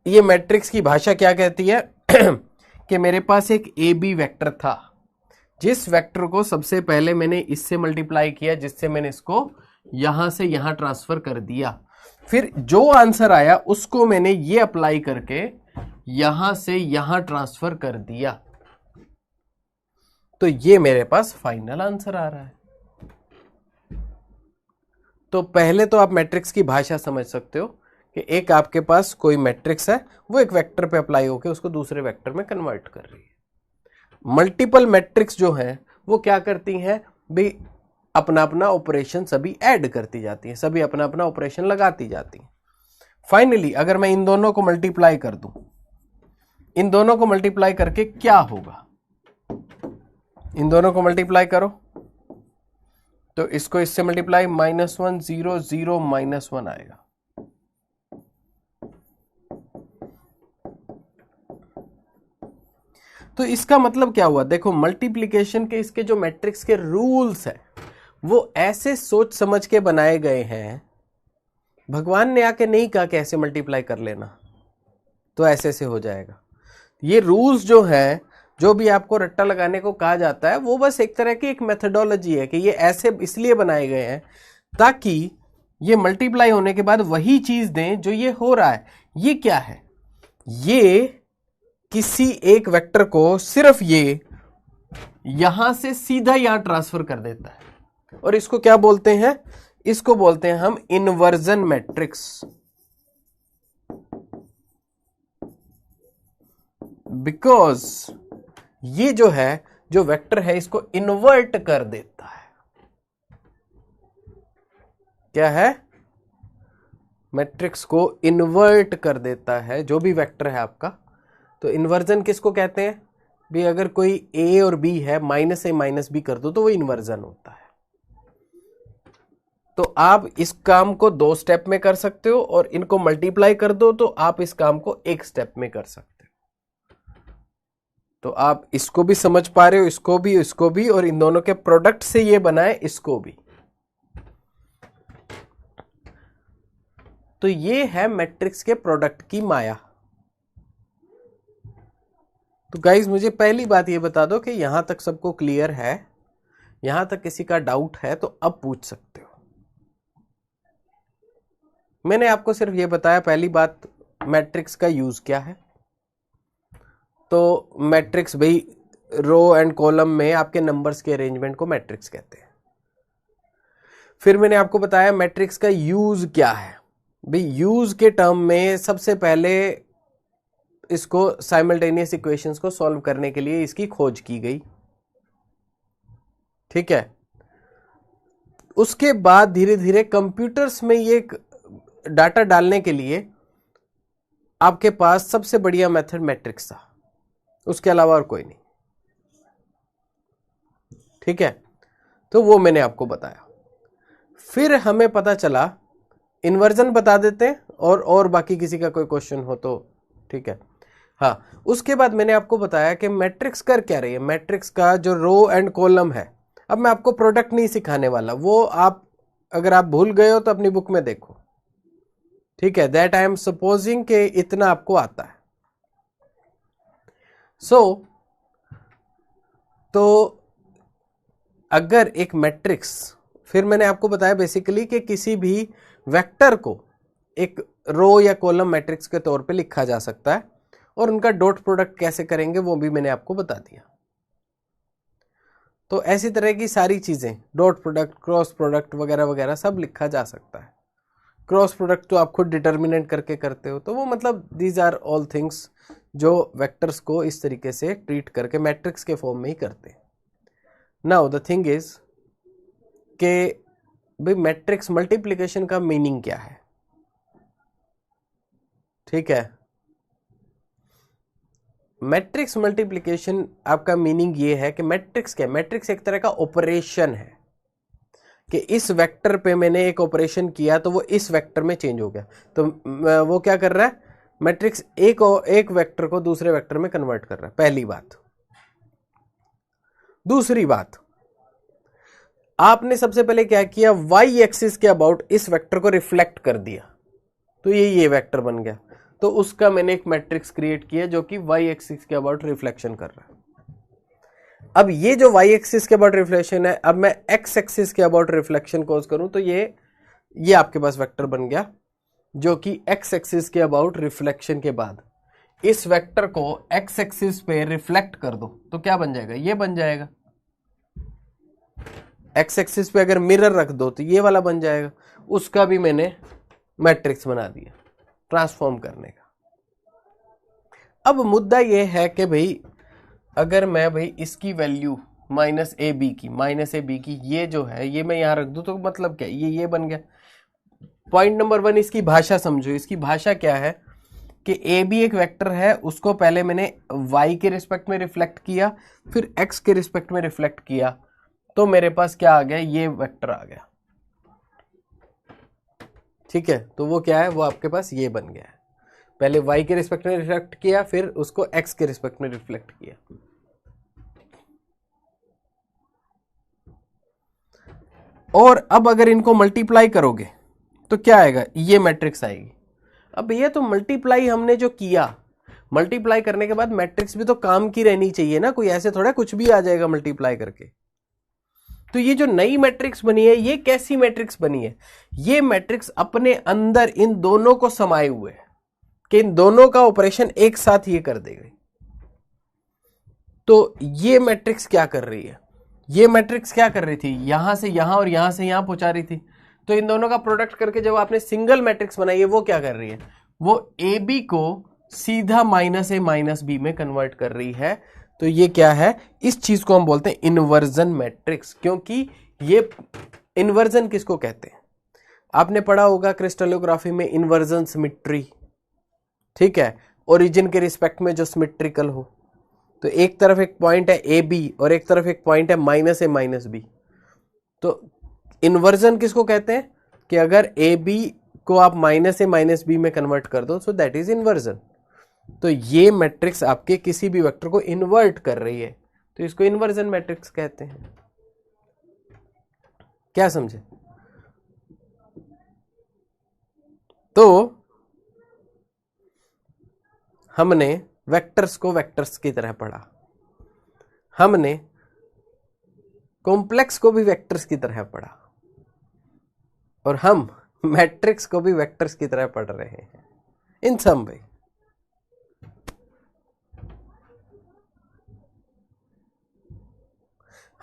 ये मैट्रिक्स की भाषा क्या कहती है कि मेरे पास एक ए बी वेक्टर था, जिस वेक्टर को सबसे पहले मैंने इससे मल्टीप्लाई किया, जिससे मैंने इसको यहां से यहां ट्रांसफर कर दिया, फिर जो आंसर आया उसको मैंने ये अप्लाई करके यहां से यहां ट्रांसफर कर दिया, तो ये मेरे पास फाइनल आंसर आ रहा है। तो पहले तो आप मैट्रिक्स की भाषा समझ सकते हो कि एक आपके पास कोई मैट्रिक्स है, वो एक वेक्टर पे अप्लाई होकर उसको दूसरे वेक्टर में कन्वर्ट कर रही है। मल्टीपल मैट्रिक्स जो है वो क्या करती हैं भी, अपना अपना ऑपरेशन सभी ऐड करती जाती हैं, सभी अपना अपना ऑपरेशन लगाती जाती हैं। फाइनली अगर मैं इन दोनों को मल्टीप्लाई कर दूं, इन दोनों को मल्टीप्लाई करके क्या होगा, इन दोनों को मल्टीप्लाई करो तो इसको इससे मल्टीप्लाई -1 0 0 -1 आएगा। तो इसका मतलब क्या हुआ, देखो मल्टीप्लिकेशन के इसके जो मैट्रिक्स के रूल्स हैं वो ऐसे सोच समझ के बनाए गए हैं, भगवान ने आके नहीं कहा कि ऐसे मल्टीप्लाई कर लेना तो ऐसे से हो जाएगा। ये रूल्स जो है, जो भी आपको रट्टा लगाने को कहा जाता है, वो बस एक तरह की एक मेथडोलॉजी है कि ये ऐसे इसलिए बनाए गए हैं ताकि ये मल्टीप्लाई होने के बाद वही चीज दें जो ये हो रहा है। ये क्या है, ये किसी एक वेक्टर को सिर्फ ये यहां से सीधा यहां ट्रांसफर कर देता है, और इसको क्या बोलते हैं, इसको बोलते हैं हम इन्वर्जन मैट्रिक्स। बिकॉज ये जो है, जो वेक्टर है, इसको इन्वर्ट कर देता है। क्या है, मैट्रिक्स को इन्वर्ट कर देता है, जो भी वेक्टर है आपका। तो इन्वर्जन किसको कहते हैं भी, अगर कोई ए और बी है, -a -b कर दो तो वो इन्वर्जन होता है। तो आप इस काम को 2 स्टेप में कर सकते हो, और इनको मल्टीप्लाई कर दो तो आप इस काम को 1 स्टेप में कर सकते हो। तो आप इसको भी समझ पा रहे हो, इसको भी, और इन दोनों के प्रोडक्ट से ये बना है इसको भी। तो ये है मैट्रिक्स के प्रोडक्ट की माया। तो गाइज मुझे पहली बात ये बता दो कि यहां तक सबको क्लियर है, यहां तक किसी का डाउट है तो अब पूछ सकते हो। मैंने आपको सिर्फ ये बताया, पहली बात मैट्रिक्स का यूज क्या है। तो मैट्रिक्स भाई, रो एंड कॉलम में आपके नंबर्स के अरेंजमेंट को मैट्रिक्स कहते हैं। फिर मैंने आपको बताया मैट्रिक्स का यूज क्या है। भाई यूज के टर्म में सबसे पहले इसको साइमल्टेनियस इक्वेशंस को सॉल्व करने के लिए इसकी खोज की गई, ठीक है। उसके बाद धीरे धीरे कंप्यूटर्स में ये डाटा डालने के लिए आपके पास सबसे बढ़िया मेथड मैट्रिक्स था, उसके अलावा और कोई नहीं, ठीक है। तो वो मैंने आपको बताया। फिर हमें पता चला, इन्वर्जन बता देते हैं, और बाकी किसी का कोई क्वेश्चन हो तो ठीक है। हाँ, उसके बाद मैंने आपको बताया कि मैट्रिक्स कर क्या रही है। मैट्रिक्स का जो रो एंड कॉलम है, अब मैं आपको प्रोडक्ट नहीं सिखाने वाला, वो आप अगर आप भूल गए हो तो अपनी बुक में देखो, ठीक है। दैट आई एम सपोजिंग कि इतना आपको आता है। तो अगर एक मैट्रिक्स, फिर मैंने आपको बताया बेसिकली कि किसी भी वेक्टर को एक रो या कॉलम मैट्रिक्स के तौर पे लिखा जा सकता है, और उनका डॉट प्रोडक्ट कैसे करेंगे वो भी मैंने आपको बता दिया। तो ऐसी तरह की सारी चीजें, डॉट प्रोडक्ट, क्रॉस प्रोडक्ट वगैरह वगैरह सब लिखा जा सकता है। क्रॉस प्रोडक्ट तो आप खुद डिटर्मिनेंट करके करते हो, तो वो मतलब दीज आर ऑल थिंग्स जो वेक्टर्स को इस तरीके से ट्रीट करके मैट्रिक्स के फॉर्म में ही करते हैं। नाउ द थिंग इज के भाई मैट्रिक्स मल्टीप्लिकेशन का मीनिंग क्या है। ठीक है, मैट्रिक्स मल्टीप्लिकेशन आपका मीनिंग ये है कि मैट्रिक्स क्या है, मैट्रिक्स एक तरह का ऑपरेशन है कि इस वेक्टर पे मैंने एक ऑपरेशन किया तो वो इस वेक्टर में चेंज हो गया। तो वो क्या कर रहा है, मैट्रिक्स एक वेक्टर को दूसरे वेक्टर में कन्वर्ट कर रहा है, पहली बात। दूसरी बात, आपने सबसे पहले क्या किया, वाई एक्सिस के अबाउट इस वेक्टर को रिफ्लेक्ट कर दिया, तो ये वेक्टर बन गया। तो उसका मैंने एक मैट्रिक्स क्रिएट किया जो कि वाई एक्सिस के अबाउट रिफ्लेक्शन कर रहा है। अब ये जो वाई एक्सिस के अबाउट रिफ्लेक्शन है, अब मैं एक्स एक्सिस के अबाउट रिफ्लेक्शन कोज करूं तो ये आपके पास वेक्टर बन गया जो कि एक्स एक्सिस के अबाउट रिफ्लेक्शन के बाद इस वेक्टर को एक्स एक्सिस पे रिफ्लेक्ट कर दो तो क्या बन जाएगा, ये बन जाएगा। एक्स एक्सिस पे अगर मिरर रख दो तो ये वाला बन जाएगा। उसका भी मैंने मैट्रिक्स बना दिया ट्रांसफॉर्म करने का। अब मुद्दा ये है कि भाई अगर मैं भाई इसकी वैल्यू माइनस ए बी की ये जो है ये मैं यहां रख दूं तो मतलब क्या, ये बन गया। पॉइंट नंबर 1, इसकी भाषा समझो। इसकी भाषा क्या है कि ए बी एक वेक्टर है, उसको पहले मैंने y के रिस्पेक्ट में रिफ्लेक्ट किया, फिर x के रिस्पेक्ट में रिफ्लेक्ट किया, तो मेरे पास क्या आ गया, ये वेक्टर आ गया। ठीक है, तो वो क्या है, वो आपके पास ये बन गया है। पहले y के रिस्पेक्ट में रिफ्लेक्ट किया, फिर उसको x के रिस्पेक्ट में रिफ्लेक्ट किया। और अब अगर इनको मल्टीप्लाई करोगे तो क्या आएगा, ये मैट्रिक्स आएगी। अब ये तो मल्टीप्लाई हमने जो किया, मल्टीप्लाई करने के बाद मैट्रिक्स भी तो काम की रहनी चाहिए ना, कोई ऐसे थोड़ा कुछ भी आ जाएगा मल्टीप्लाई करके। तो ये जो नई मैट्रिक्स बनी है, ये कैसी मैट्रिक्स बनी है, ये मैट्रिक्स अपने अंदर इन दोनों को समाये हुए है कि इन दोनों का ऑपरेशन एक साथ ये कर देगी। तो ये मैट्रिक्स क्या कर रही है, ये मैट्रिक्स क्या कर रही थी, यहां से यहां और यहां से यहां पहुंचा रही थी। तो इन दोनों का प्रोडक्ट करके जब आपने सिंगल मैट्रिक्स बनाई है, वो क्या कर रही है, वो ए बी को सीधा माइनस ए माइनस बी में कन्वर्ट कर रही है। तो ये क्या है, इस चीज को हम बोलते हैं इन्वर्जन मैट्रिक्स। क्योंकि ये इन्वर्जन किसको कहते हैं, आपने पढ़ा होगा क्रिस्टलोग्राफी में इन्वर्जन सिमेट्री। ठीक है, ओरिजिन के रिस्पेक्ट में जो सिमेट्रिकल हो, तो एक तरफ एक पॉइंट है ए बी और एक तरफ एक पॉइंट है माइनस ए माइनस बी। तो इन्वर्जन किसको कहते हैं कि अगर ए बी को आप माइनस ए माइनस बी में कन्वर्ट कर दो, सो दैट इज इन्वर्जन। तो ये मैट्रिक्स आपके किसी भी वेक्टर को इन्वर्ट कर रही है, तो इसको इन्वर्जन मैट्रिक्स कहते हैं। क्या समझे? तो हमने वेक्टर्स को वेक्टर्स की तरह पढ़ा, हमने कॉम्प्लेक्स को भी वेक्टर्स की तरह पढ़ा, और हम मैट्रिक्स को भी वेक्टर्स की तरह पढ़ रहे हैं इन सम वे।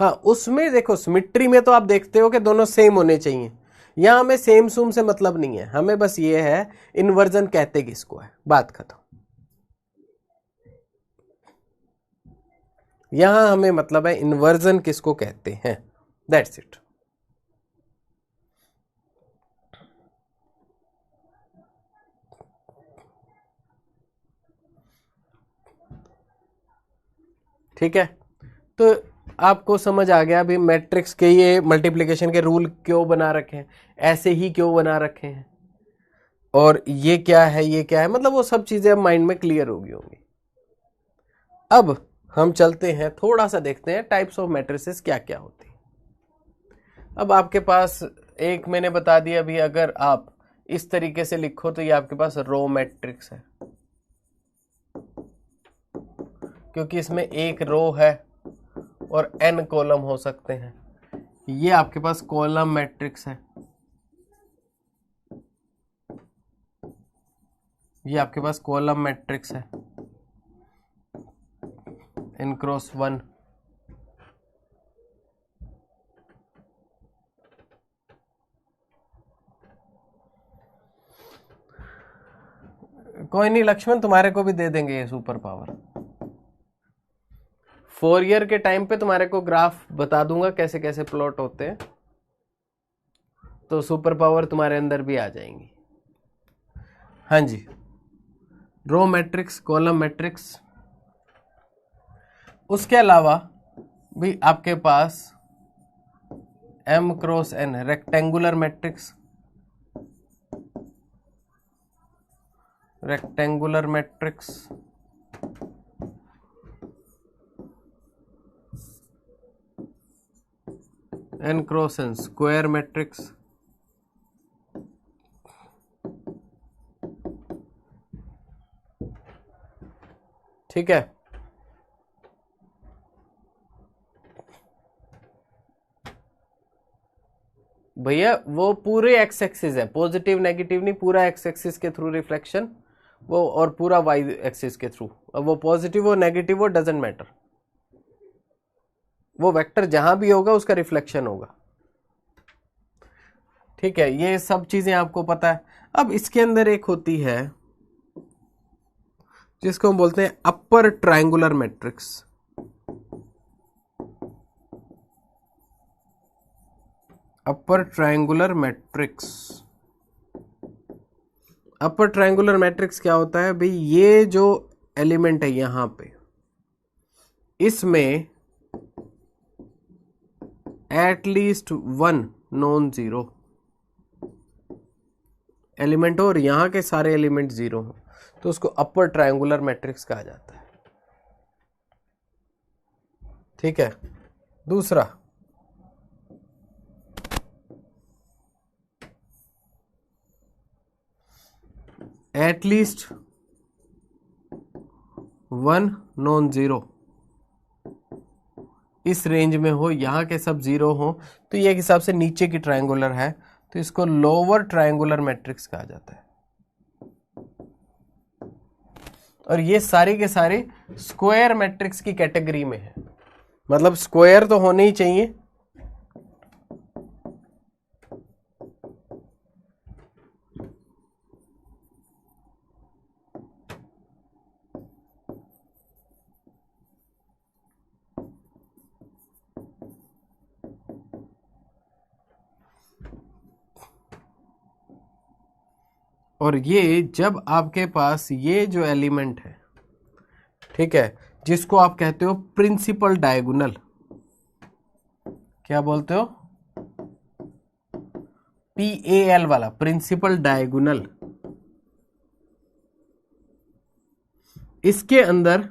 हाँ, उसमें देखो सिमेट्री में तो आप देखते हो कि दोनों सेम होने चाहिए। यहां हमें सेम सूम से मतलब नहीं है, हमें बस ये है इन्वर्जन कहते किसको है, बात खत्म। यहां हमें मतलब है इन्वर्जन किसको कहते हैं, दैट्स इट। ठीक है, तो आपको समझ आ गया भी मैट्रिक्स के ये मल्टीप्लिकेशन के रूल क्यों बना रखे हैं, ऐसे ही क्यों बना रखे हैं, और ये क्या है ये क्या है, मतलब वो सब चीजें अब माइंड में क्लियर होगी होंगी। अब हम चलते हैं थोड़ा सा देखते हैं टाइप्स ऑफ मैट्रिसेस क्या क्या होती है। अब आपके पास एक मैंने बता दिया भी, अगर आप इस तरीके से लिखो तो ये आपके पास रो मैट्रिक्स है, क्योंकि इसमें एक रो है और n कॉलम हो सकते हैं। ये आपके पास कॉलम मैट्रिक्स है। ये आपके पास कॉलम मैट्रिक्स है n क्रॉस 1, कोई नहीं लक्ष्मण, तुम्हारे को भी दे देंगे ये सुपर पावर। 4 ईयर के टाइम पे तुम्हारे को ग्राफ बता दूंगा कैसे कैसे प्लॉट होते हैं, तो सुपर पावर तुम्हारे अंदर भी आ जाएंगी। हाँ जी, रो मैट्रिक्स, कॉलम मैट्रिक्स, उसके अलावा भी आपके पास m cross n rectangular matrix, rectangular matrix, n cross n square matrix, ठीक है। भैया वो पूरे एक्स एक्सिस है, पॉजिटिव नेगेटिव नहीं, पूरा एक्स एक्सिस के थ्रू रिफ्लेक्शन वो, और पूरा वाई एक्सिस के थ्रू। अब वो पॉजिटिव हो नेगेटिव हो डजेंट मैटर, वो वेक्टर जहां भी होगा उसका रिफ्लेक्शन होगा, ठीक है। ये सब चीजें आपको पता है। अब इसके अंदर एक होती है जिसको हम बोलते हैं upper triangular matrix. Upper triangular matrix, upper triangular matrix क्या होता है भाई? ये जो एलिमेंट है यहां पे, इसमें एटलीस्ट 1 नॉन जीरो एलिमेंट हो और यहां के सारे एलिमेंट जीरो हो, तो उसको अपर ट्रायंगुलर मैट्रिक्स कहा जाता है, ठीक है। दूसरा, एटलीस्ट 1 नॉन जीरो इस रेंज में हो, यहां के सब जीरो हो, तो ये एक हिसाब से नीचे की ट्रायंगुलर है, तो इसको लोअर ट्रायंगुलर मैट्रिक्स कहा जाता है। और ये सारे के सारे स्क्वायर मैट्रिक्स की कैटेगरी में है, मतलब स्क्वायर तो होने ही चाहिए। और ये जब आपके पास ये जो एलिमेंट है, ठीक है, जिसको आप कहते हो प्रिंसिपल डायगोनल, क्या बोलते हो? PAL वाला, प्रिंसिपल डायगोनल, इसके अंदर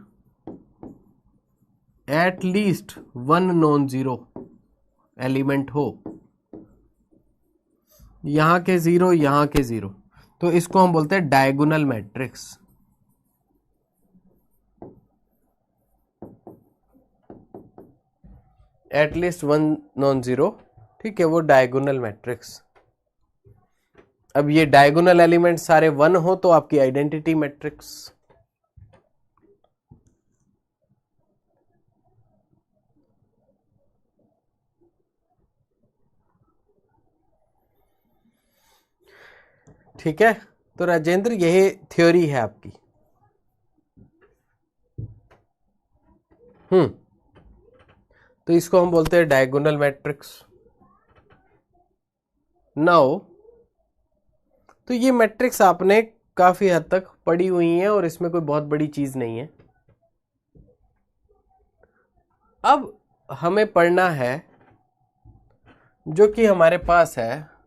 एटलीस्ट 1 नॉन जीरो एलिमेंट हो, यहां के जीरो यहां के जीरो, तो इसको हम बोलते हैं diagonal matrix. At least 1 non zero, ठीक है, वो डायगोनल मैट्रिक्स। अब ये डायगोनल एलिमेंट सारे 1 हो तो आपकी आइडेंटिटी मैट्रिक्स। ठीक है, तो राजेंद्र यही थ्योरी है आपकी। तो इसको हम बोलते हैं डायगोनल मैट्रिक्स। नाउ तो ये मैट्रिक्स आपने काफी हद तक पढ़ी हुई है और इसमें कोई बहुत बड़ी चीज नहीं है। अब हमें पढ़ना है जो कि हमारे पास है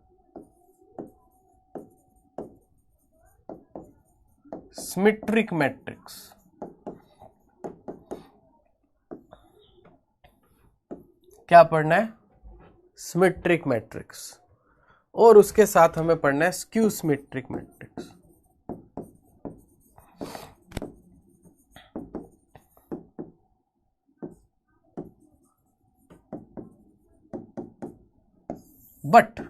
सिमेट्रिक मैट्रिक्स। क्या पढ़ना है? Symmetric matrix. और उसके साथ हमें पढ़ना है स्क्यू सिमेट्रिक मैट्रिक्स। बट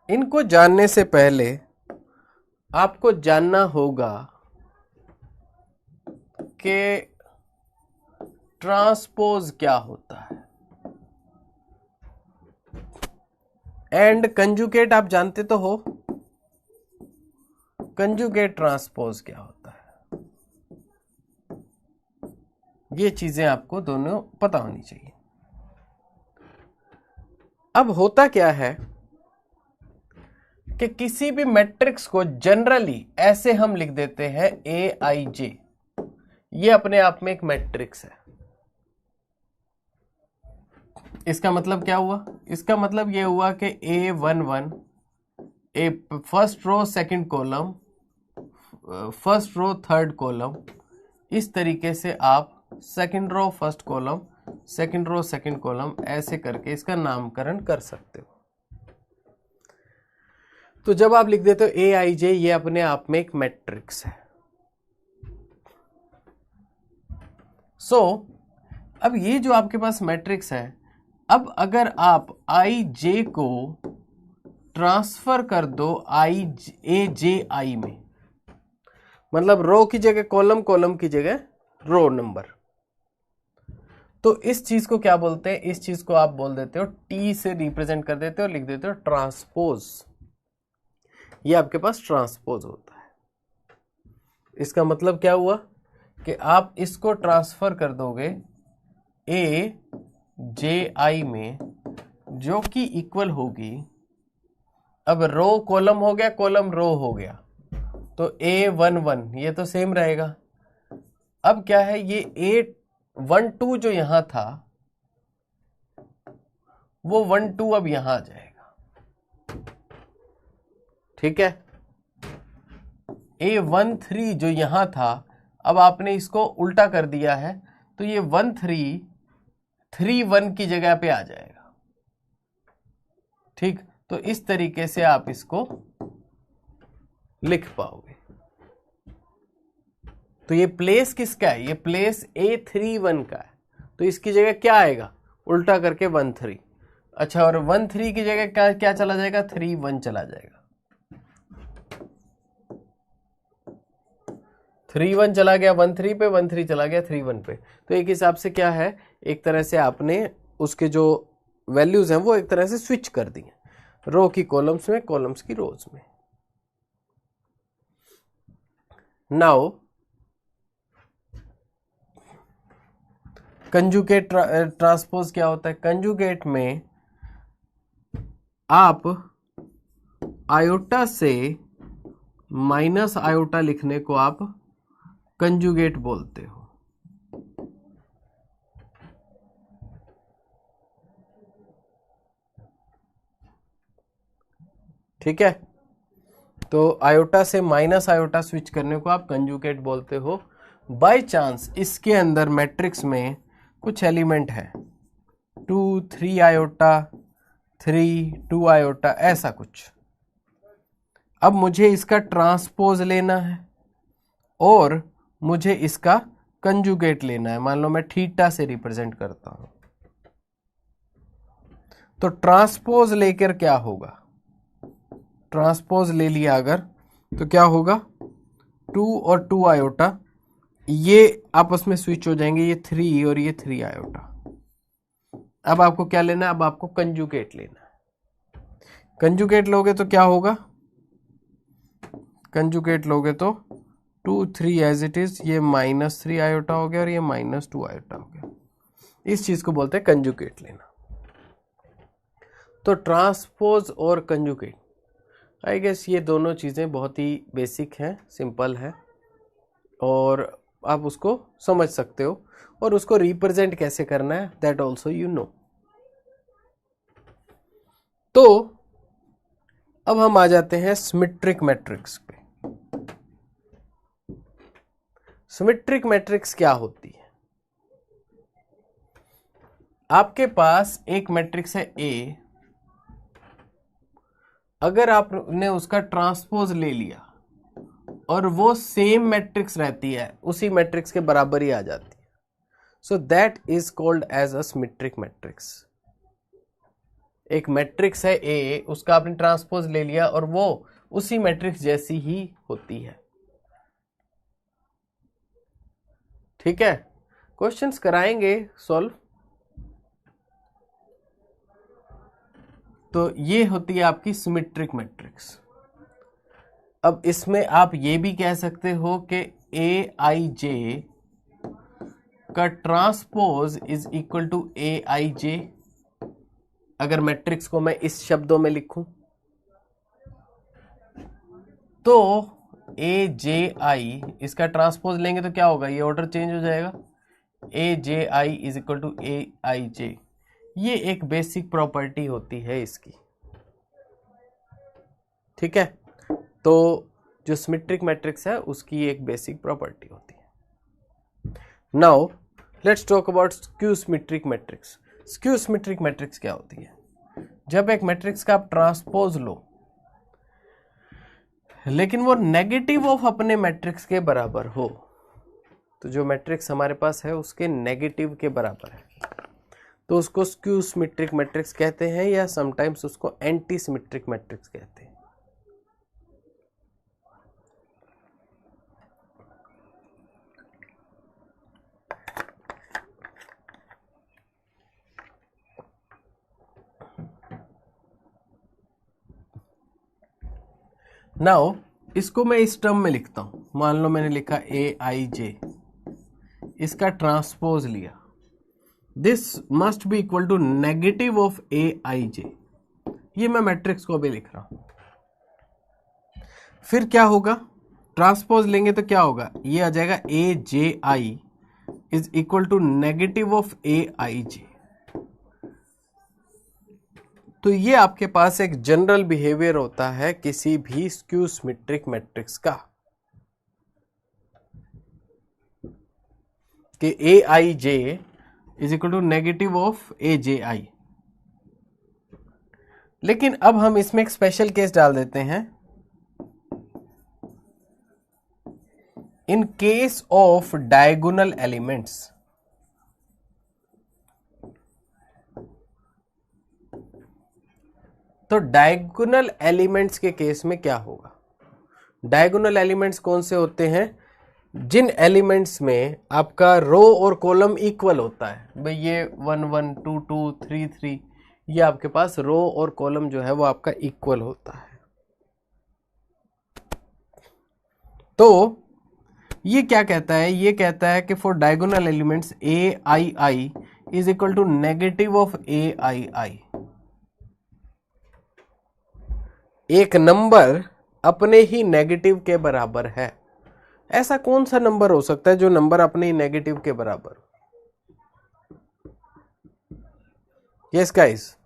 इनको जानने से पहले आपको जानना होगा के ट्रांसपोज क्या होता है। एंड कंजुगेट आप जानते तो हो, कंजुगेट ट्रांसपोज क्या होता है। ये चीजें आपको दोनों पता होनी चाहिए। अब होता क्या है कि किसी भी मैट्रिक्स को जनरली ऐसे हम लिख देते हैं ए आई जे। ये अपने आप में एक मैट्रिक्स है। इसका मतलब क्या हुआ? इसका मतलब ये हुआ कि A11 A first row second column, first row third column, इस तरीके से आप second row first column, second row second column ऐसे करके इसका नामकरण कर सकते हो। तो जब आप लिख देते हो ए आई जे, ये अपने आप में एक मैट्रिक्स है। अब ये जो आपके पास मैट्रिक्स है, अब अगर आप आई जे को ट्रांसफर कर दो आई ए जे आई में, मतलब रो की जगह कॉलम, कॉलम की जगह रो नंबर, तो इस चीज को क्या बोलते हैं? इस चीज को आप बोल देते हो, टी से रिप्रेजेंट कर देते हो, लिख देते हो ट्रांसपोज। ये आपके पास ट्रांसपोज होता है। इसका मतलब क्या हुआ कि आप इसको ट्रांसफर कर दोगे ए जे आई में, जो कि इक्वल होगी, अब रो कॉलम हो गया, कॉलम रो हो गया, तो A11 ये तो सेम रहेगा। अब क्या है, ये A12 जो यहां था वो 12 अब यहां आ जाएगा। ठीक है। A13 जो यहां था, अब आपने इसको उल्टा कर दिया है, तो ये 13 31 की जगह पे आ जाएगा। ठीक, तो इस तरीके से आप इसको लिख पाओगे। तो ये प्लेस किसका है? ये प्लेस A31 का है, तो इसकी जगह क्या आएगा? उल्टा करके 13। अच्छा, और 13 की जगह क्या क्या चला जाएगा? 31 चला जाएगा। 31 चला गया 13 पे, 13 चला गया 31 पे। तो एक हिसाब से क्या है, एक तरह से आपने उसके जो वैल्यूज हैं वो एक तरह से स्विच कर दी हैं, रो की कॉलम्स में, कॉलम्स की रोज में। नाउ कंजुगेट ट्रांसपोज क्या होता है? कंजुगेट में आप आयोटा से माइनस आयोटा लिखने को आप कंजुगेट बोलते हो। ठीक है, तो आयोटा से माइनस आयोटा स्विच करने को आप कंजुगेट बोलते हो। बाय चांस इसके अंदर मैट्रिक्स में कुछ एलिमेंट है, 2 3 आयोटा, 3 2 आयोटा, ऐसा कुछ। अब मुझे इसका ट्रांसपोज लेना है और मुझे इसका कंजुगेट लेना है। मान लो मैं थीटा से रिप्रेजेंट करता हूं, तो ट्रांसपोज लेकर क्या होगा? ट्रांसपोज ले लिया अगर, तो क्या होगा? 2 और 2 आयोटा ये आपस में स्विच हो जाएंगे, ये 3 और ये 3 आयोटा। अब आपको क्या लेना है? अब आपको कंजुगेट लेना है। कंजुगेट लोगे तो क्या होगा? कंजुगेट लोगे तो 2 3 एज इट इज, ये -3 आयोटा हो गया और ये -2 आयोटा हो गया। इस चीज को बोलते हैं कंजुगेट लेना। तो ट्रांसपोज और कंजुगेट, आई गेस ये दोनों चीजें बहुत ही बेसिक हैं, सिंपल है, और आप उसको समझ सकते हो, और उसको रिप्रेजेंट कैसे करना है दैट ऑल्सो यू नो। तो अब हम आ जाते हैं सिमेट्रिक मैट्रिक्स पे। सिमेट्रिक मैट्रिक्स क्या होती है? आपके पास एक मैट्रिक्स है ए, अगर आपने उसका ट्रांसपोज ले लिया और वो सेम मैट्रिक्स रहती है, उसी मैट्रिक्स के बराबर ही आ जाती है, so that is called as a symmetric matrix. एक मैट्रिक्स है ए, उसका आपने ट्रांसपोज ले लिया और वो उसी मैट्रिक्स जैसी ही होती है। ठीक है, क्वेश्चंस कराएंगे सॉल्व। तो ये होती है आपकी सिमेट्रिक मैट्रिक्स। अब इसमें आप ये भी कह सकते हो कि ए आई जे का transpose is equal to A I जे, अगर मैट्रिक्स को मैं इस शब्दों में लिखूं तो ए जे आई, इसका ट्रांसपोज लेंगे तो क्या होगा, ये ऑर्डर चेंज हो जाएगा, A J I is equal to A I J. ये एक बेसिक प्रॉपर्टी होती है इसकी, ठीक है। तो जो सिमेट्रिक मैट्रिक्स है उसकी एक बेसिक प्रॉपर्टी होती है। Now let's talk about skew symmetric matrix. Skew symmetric matrix क्या होती है? जब एक मैट्रिक्स का आप ट्रांसपोज लो लेकिन वो नेगेटिव ऑफ अपने मैट्रिक्स के बराबर हो, तो जो मैट्रिक्स हमारे पास है उसके नेगेटिव के बराबर है, तो उसको स्क्यू सिमेट्रिक मैट्रिक्स कहते हैं, या समटाइम्स उसको एंटी सिमेट्रिक मैट्रिक्स कहते हैं। नाउ इसको मैं इस टर्म में लिखता हूं, मान लो मैंने लिखा ए आई जे, इसका ट्रांसपोज लिया, this must be equal to negative of A I J. ये मैं मैट्रिक्स को भी लिख रहा हूं। फिर क्या होगा, ट्रांसपोज लेंगे तो क्या होगा, ये आ जाएगा A J I is equal to negative of A I J. तो ये आपके पास एक जनरल बिहेवियर होता है किसी भी स्क्यू सिमेट्रिक मैट्रिक्स का, कि A I J is equal to negative of A J I. लेकिन अब हम इसमें एक स्पेशल केस डाल देते हैं, in case of diagonal elements. तो डायगोनल एलिमेंट्स के केस में क्या होगा? डायगोनल एलिमेंट्स कौन से होते हैं? जिन एलिमेंट्स में आपका रो और कॉलम इक्वल होता है। भाई ये 1 1 2 2 3 3, ये आपके पास रो और कॉलम जो है वो आपका इक्वल होता है। तो ये क्या कहता है? ये कहता है कि for diagonal elements A I I is equal to negative of A I I. एक नंबर अपने ही नेगेटिव के बराबर है। ऐसा कौन सा नंबर हो सकता है जो नंबर अपने ही नेगेटिव के बराबर? यस गाइस,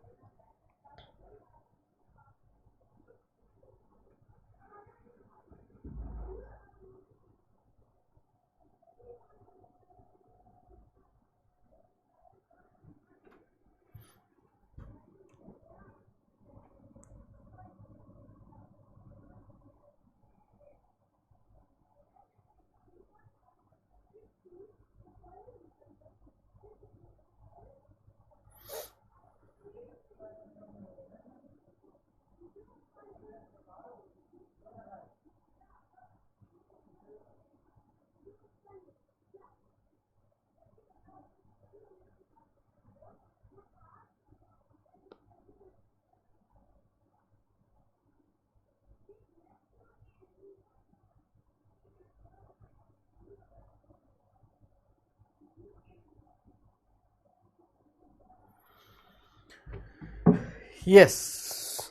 यस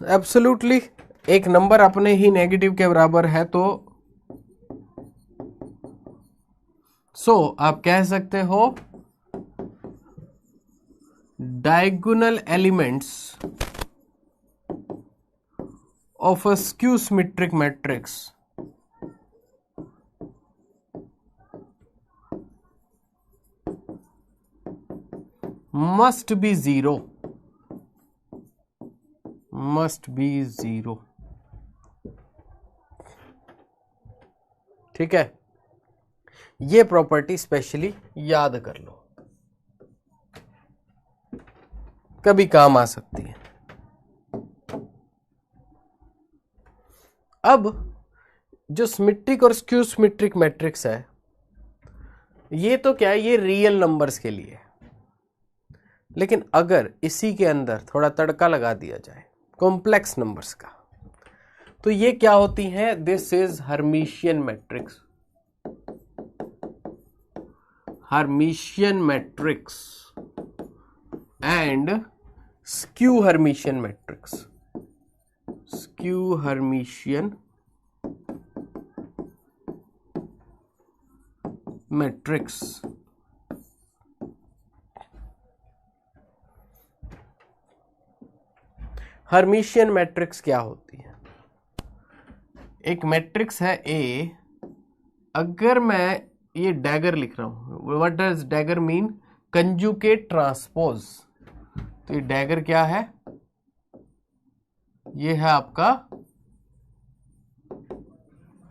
एब्सोल्युटली, एक नंबर अपने ही नेगेटिव के बराबर है तो आप कह सकते हो diagonal elements of a skew symmetric matrix must be zero, must be zero। ठीक है, ये प्रॉपर्टी स्पेशली याद कर लो, कभी काम आ सकती है। अब जो सिमेट्रिक और स्क्यू सिमेट्रिक मैट्रिक्स है, ये तो क्या है, ये रियल नंबर्स के लिए। लेकिन अगर इसी के अंदर थोड़ा तड़का लगा दिया जाए कॉम्प्लेक्स नंबर्स का, तो ये क्या होती हैं, this is Hermitian matrix, Hermitian matrix and skew Hermitian matrix, skew Hermitian matrix. Hermitian matrix क्या होती है? एक मैट्रिक्स है ए, अगर मैं ये डैगर लिख रहा हूं, what does dagger mean? Conjugate transpose. तो ये डैगर क्या है? ये है आपका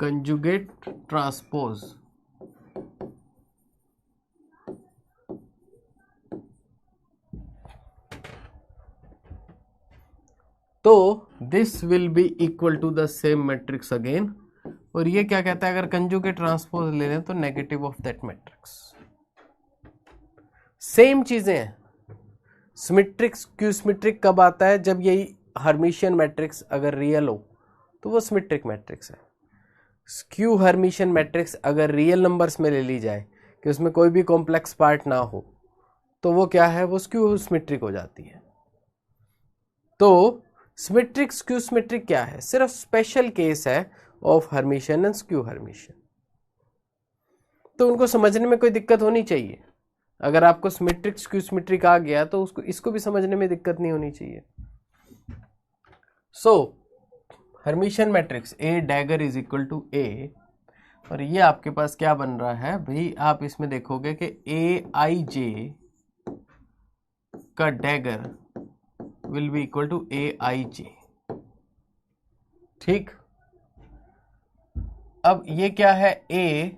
कंजुगेट ट्रांसपोज। तो this will be equal to the same matrix again. और ये क्या कहता है, अगर कंजुगेट ट्रांसपोज ले लें तो negative of that matrix. Same चीजें हैं। सिमेट्रिक स्क्यू सिमेट्रिक कब आता है? जब यही हर्मिशियन मैट्रिक्स अगर रियल हो तो वो सिमेट्रिक मैट्रिक्स है। स्क्यू हर्मिशियन मैट्रिक्स अगर रियल नंबर्स में ले ली जाए कि उसमें कोई भी कॉम्प्लेक्स पार्ट ना हो तो वो क्या है, वो स्क्यू सिमेट्रिक हो जाती है। तो सिमेट्रिक स्क्यू सिमेट्रिक क्या है? सिर्फ स्पेशल केस है of Hermitian and skew Hermitian. तो उनको समझने में कोई दिक्कत होनी चाहिए। अगर आपको सिमेट्रिक स्क्यू सिमेट्रिक आ गया तो उसको इसको भी समझने में दिक्कत नहीं होनी चाहिए। So hermitian matrix A dagger is equal to A, और ये आपके पास क्या बन रहा है भाई, आप इसमें देखोगे कि ए आई जे का dagger will be equal to A I J. ठीक, अब ये क्या है, ए,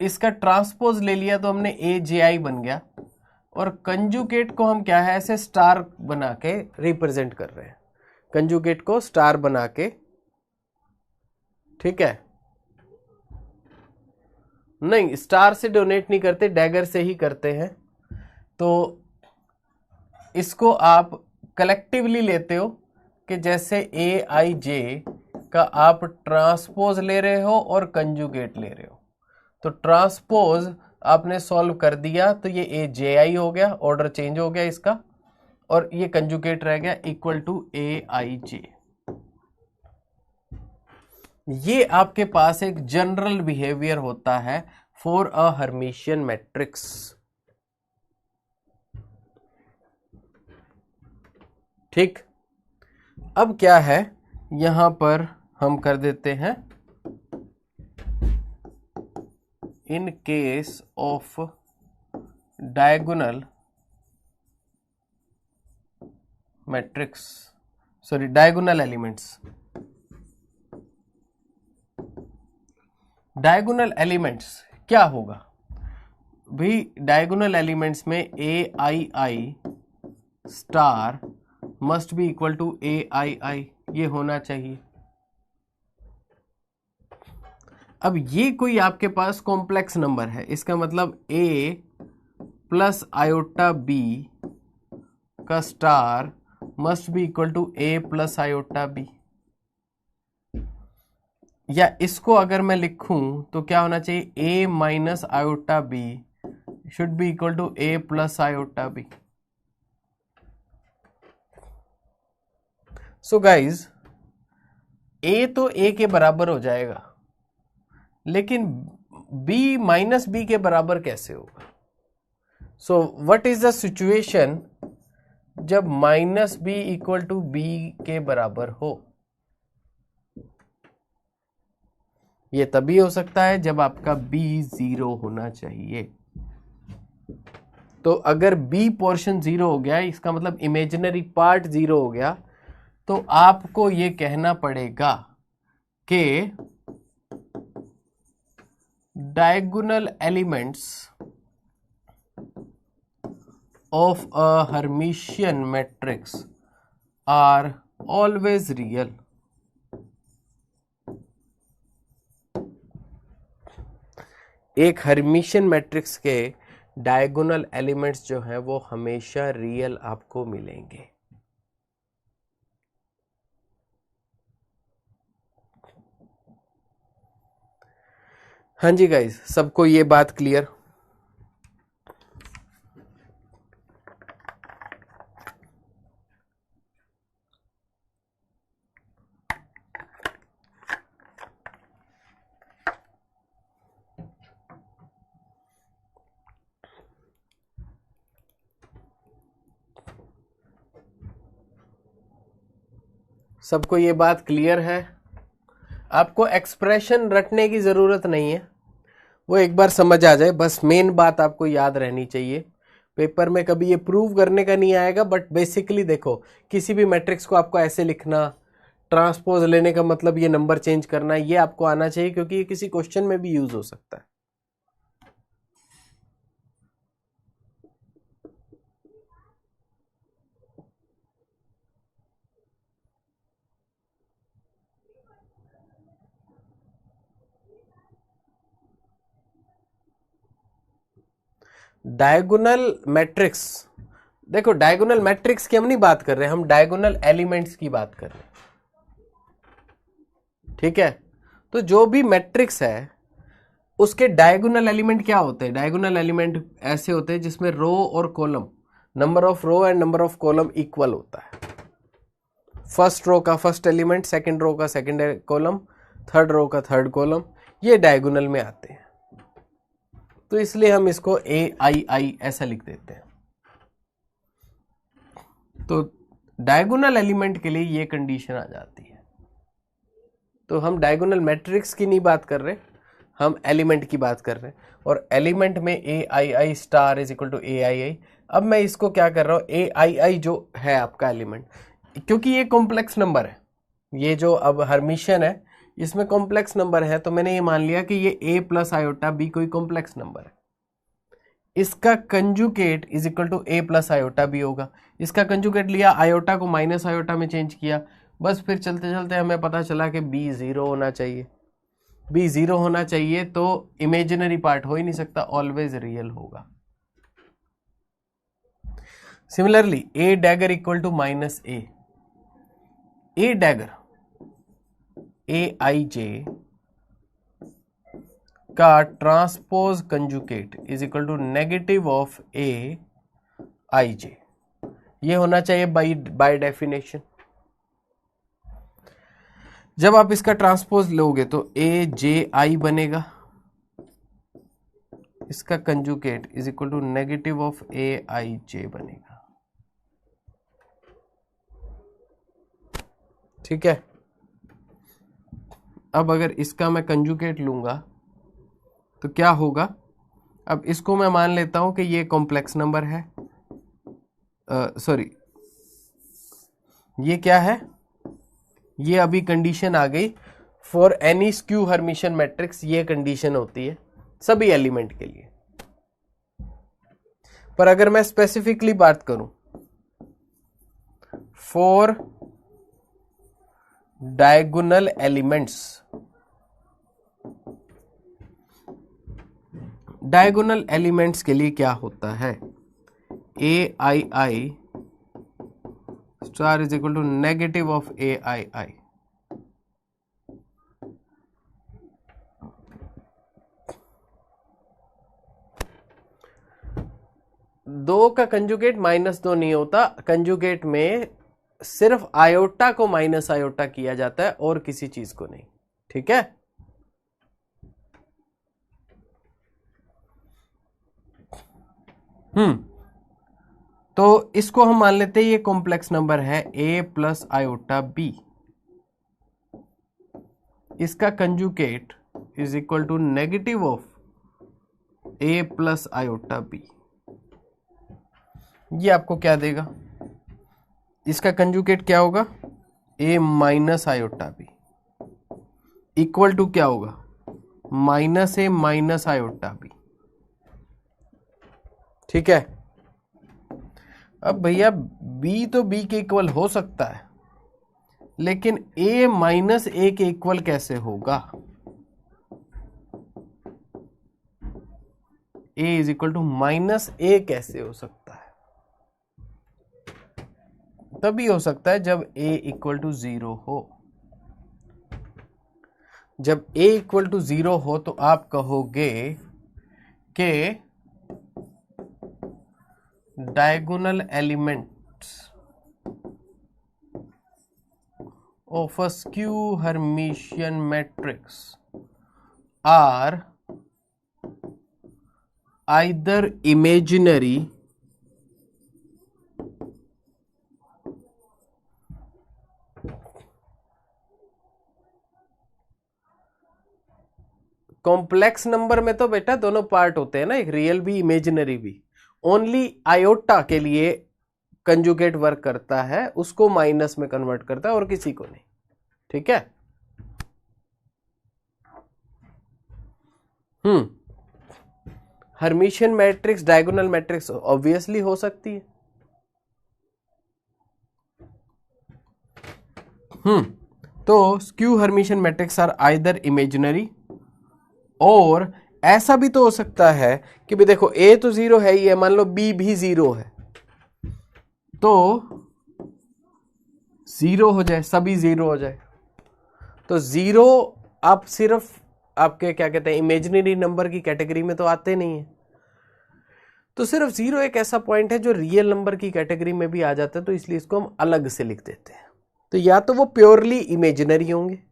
इसका ट्रांसपोज ले लिया तो हमने ए जे आई बन गया, और कंजुगेट को हम क्या है, ऐसे स्टार बना के रिप्रेजेंट कर रहे हैं, कंजुगेट को स्टार बना के। ठीक है, नहीं स्टार से डोनेट नहीं करते, डैगर से ही करते हैं। तो इसको आप कलेक्टिवली लेते हो कि जैसे ए आई जे का आप ट्रांसपोज ले रहे हो और कंजुगेट ले रहे हो। तो ट्रांसपोज आपने सॉल्व कर दिया तो ये ए जे आई हो गया, ऑर्डर चेंज हो गया इसका, और ये कंजुगेट रह गया equal to A I J. ये आपके पास एक जनरल बिहेवियर होता है फॉर अ हर्मिशियन मैट्रिक्स। ठीक, अब क्या है, यहां पर हम कर देते हैं in case of diagonal matrix, sorry diagonal elements. Diagonal elements क्या होगा भाई, डायगोनल एलिमेंट्स में A I I star must be equal to A I I, ये होना चाहिए। अब ये कोई आपके पास कॉम्प्लेक्स नंबर है, इसका मतलब ए प्लस आयोटा बी का star must be equal to A plus iota B. या इसको अगर मैं लिखूं तो क्या होना चाहिए, A minus iota B should be equal to A plus iota B. So guys, A तो ए के बराबर हो जाएगा, लेकिन b माइनस बी के बराबर कैसे होगा? So what is the situation जब minus B equal to B के बराबर हो? ये तभी हो सकता है जब आपका b 0 होना चाहिए। तो अगर b पोर्शन 0 हो गया, इसका मतलब इमेजिनरी पार्ट 0 हो गया, तो आपको ये कहना पड़ेगा कि diagonal elements of a Hermitian matrix are always real. एक हर्मिशियन मैट्रिक्स के डायगोनल एलिमेंट्स जो हैं वो हमेशा रियल आपको मिलेंगे। हाँ जी गाइस, सबको ये बात क्लियर? सबको ये बात क्लियर है? आपको एक्सप्रेशन रटने की ज़रूरत नहीं है, वो एक बार समझ आ जाए बस। मेन बात आपको याद रहनी चाहिए। पेपर में कभी ये प्रूव करने का नहीं आएगा, बट बेसिकली देखो, किसी भी मैट्रिक्स को आपको ऐसे लिखना, ट्रांसपोज लेने का मतलब ये नंबर चेंज करना, ये आपको आना चाहिए, क्योंकि ये किसी क्वेश्चन में भी यूज हो सकता है। डायगोनल मैट्रिक्स, देखो डायगोनल मैट्रिक्स की हम नहीं बात कर रहे, हम डायगोनल एलिमेंट्स की बात कर रहे हैं, ठीक है? तो जो भी मैट्रिक्स है उसके डायगोनल एलिमेंट क्या होते हैं? डायगोनल एलिमेंट ऐसे होते हैं जिसमें रो और column, number of row and number of column equal होता है। फर्स्ट रो का फर्स्ट एलिमेंट, सेकंड रो का सेकंड कॉलम, थर्ड रो का थर्ड कॉलम, ये डायगोनल में आते हैं। तो इसलिए हम इसको AII ऐसा लिख देते हैं। तो डायगोनल एलिमेंट के लिए ये कंडीशन आ जाती है। तो हम डायगोनल मैट्रिक्स की नहीं बात कर रहे, हम एलिमेंट की बात कर रहे हैं। और एलिमेंट में AII star is equal to AII। अब मैं इसको क्या कर रहा हूं, AII जो है आपका एलिमेंट, क्योंकि ये कॉम्प्लेक्स नंबर है, ये जो अब हर्मिशियन है इसमें कॉम्प्लेक्स नंबर है, तो मैंने ये मान लिया कि ये A प्लस आयोटा B कोई कॉम्प्लेक्स नंबर है। इसका conjugate is equal to A plus iota B होगा। इसका कंजुगेट लिया, आयोटा को माइनस आयोटा में चेंज किया, बस फिर चलते चलते हमें पता चला कि B 0 होना चाहिए। B 0 होना चाहिए तो इमेजिनरी पार्ट हो ही नहीं सकता, ऑलवेज रियल होगा। Similarly A dagger equal to minus A dagger AIJ का transpose conjugate is equal to negative of AIJ, ये होना चाहिए बाय डेफिनेशन। जब आप इसका ट्रांसपोज लोगे तो AJI बनेगा, इसका conjugate is equal to negative of AIJ बनेगा, ठीक है? अब अगर इसका मैं कंजुगेट लूंगा तो क्या होगा? अब इसको मैं मान लेता हूं कि ये कॉम्प्लेक्स नंबर है, सॉरी ये क्या है, ये अभी कंडीशन आ गई for any skew Hermitian matrix, ये कंडीशन होती है सभी एलिमेंट के लिए। पर अगर मैं स्पेसिफिकली बात करूं for diagonal elements, diagonal elements के लिए क्या होता है? AII star is equal to negative of AII। दो का कंजुगेट -2 नहीं होता, कंजुगेट में सिर्फ आयोटा को माइनस आयोटा किया जाता है और किसी चीज को नहीं, ठीक है? तो इसको हम मान लेते हैं ये कॉम्प्लेक्स नंबर है A प्लस आयोटा B, इसका conjugate is equal to negative of A plus iota B। ये आपको क्या देगा? इसका कंजुगेट क्या होगा? A minus iota B equal to क्या होगा? Minus A minus iota B, ठीक है? अब भैया B तो B के इक्वल हो सकता है, लेकिन A माइनस A के इक्वल कैसे होगा? ए इज इक्वल टू माइनस ए कैसे हो सकता है? तभी हो सकता है जब ए इक्वल टू 0 हो। जब ए इक्वल टू 0 हो तो आप कहोगे कि diagonal elements of a skew Hermitian matrix are either imaginary complex number में तो बेटा दोनों पार्ट होते हैं ना, एक रियल भी इमेजिनरी भी। ओनली आयोटा के लिए कंजुगेट वर्क करता है, उसको माइनस में कन्वर्ट करता है और किसी को नहीं। ठीक है। Hermitian matrix diagonal matrix obviously हो सकती है। तो skew Hermitian matrix are either imaginary, और ऐसा भी तो हो सकता है कि भी देखो ए तो 0 है ही है, मान लो बी भी 0 है, तो 0 हो जाए, सभी 0 हो जाए। तो 0 आप सिर्फ आपके क्या कहते हैं इमेजिनरी नंबर की कैटेगरी में तो आते नहीं है, तो सिर्फ 0 एक ऐसा पॉइंट है जो रियल नंबर की कैटेगरी में भी आ जाता है, तो इसलिए इसको हम अलग से लिख देते हैं। तो या तो वो प्योरली इमेजिनरी होंगे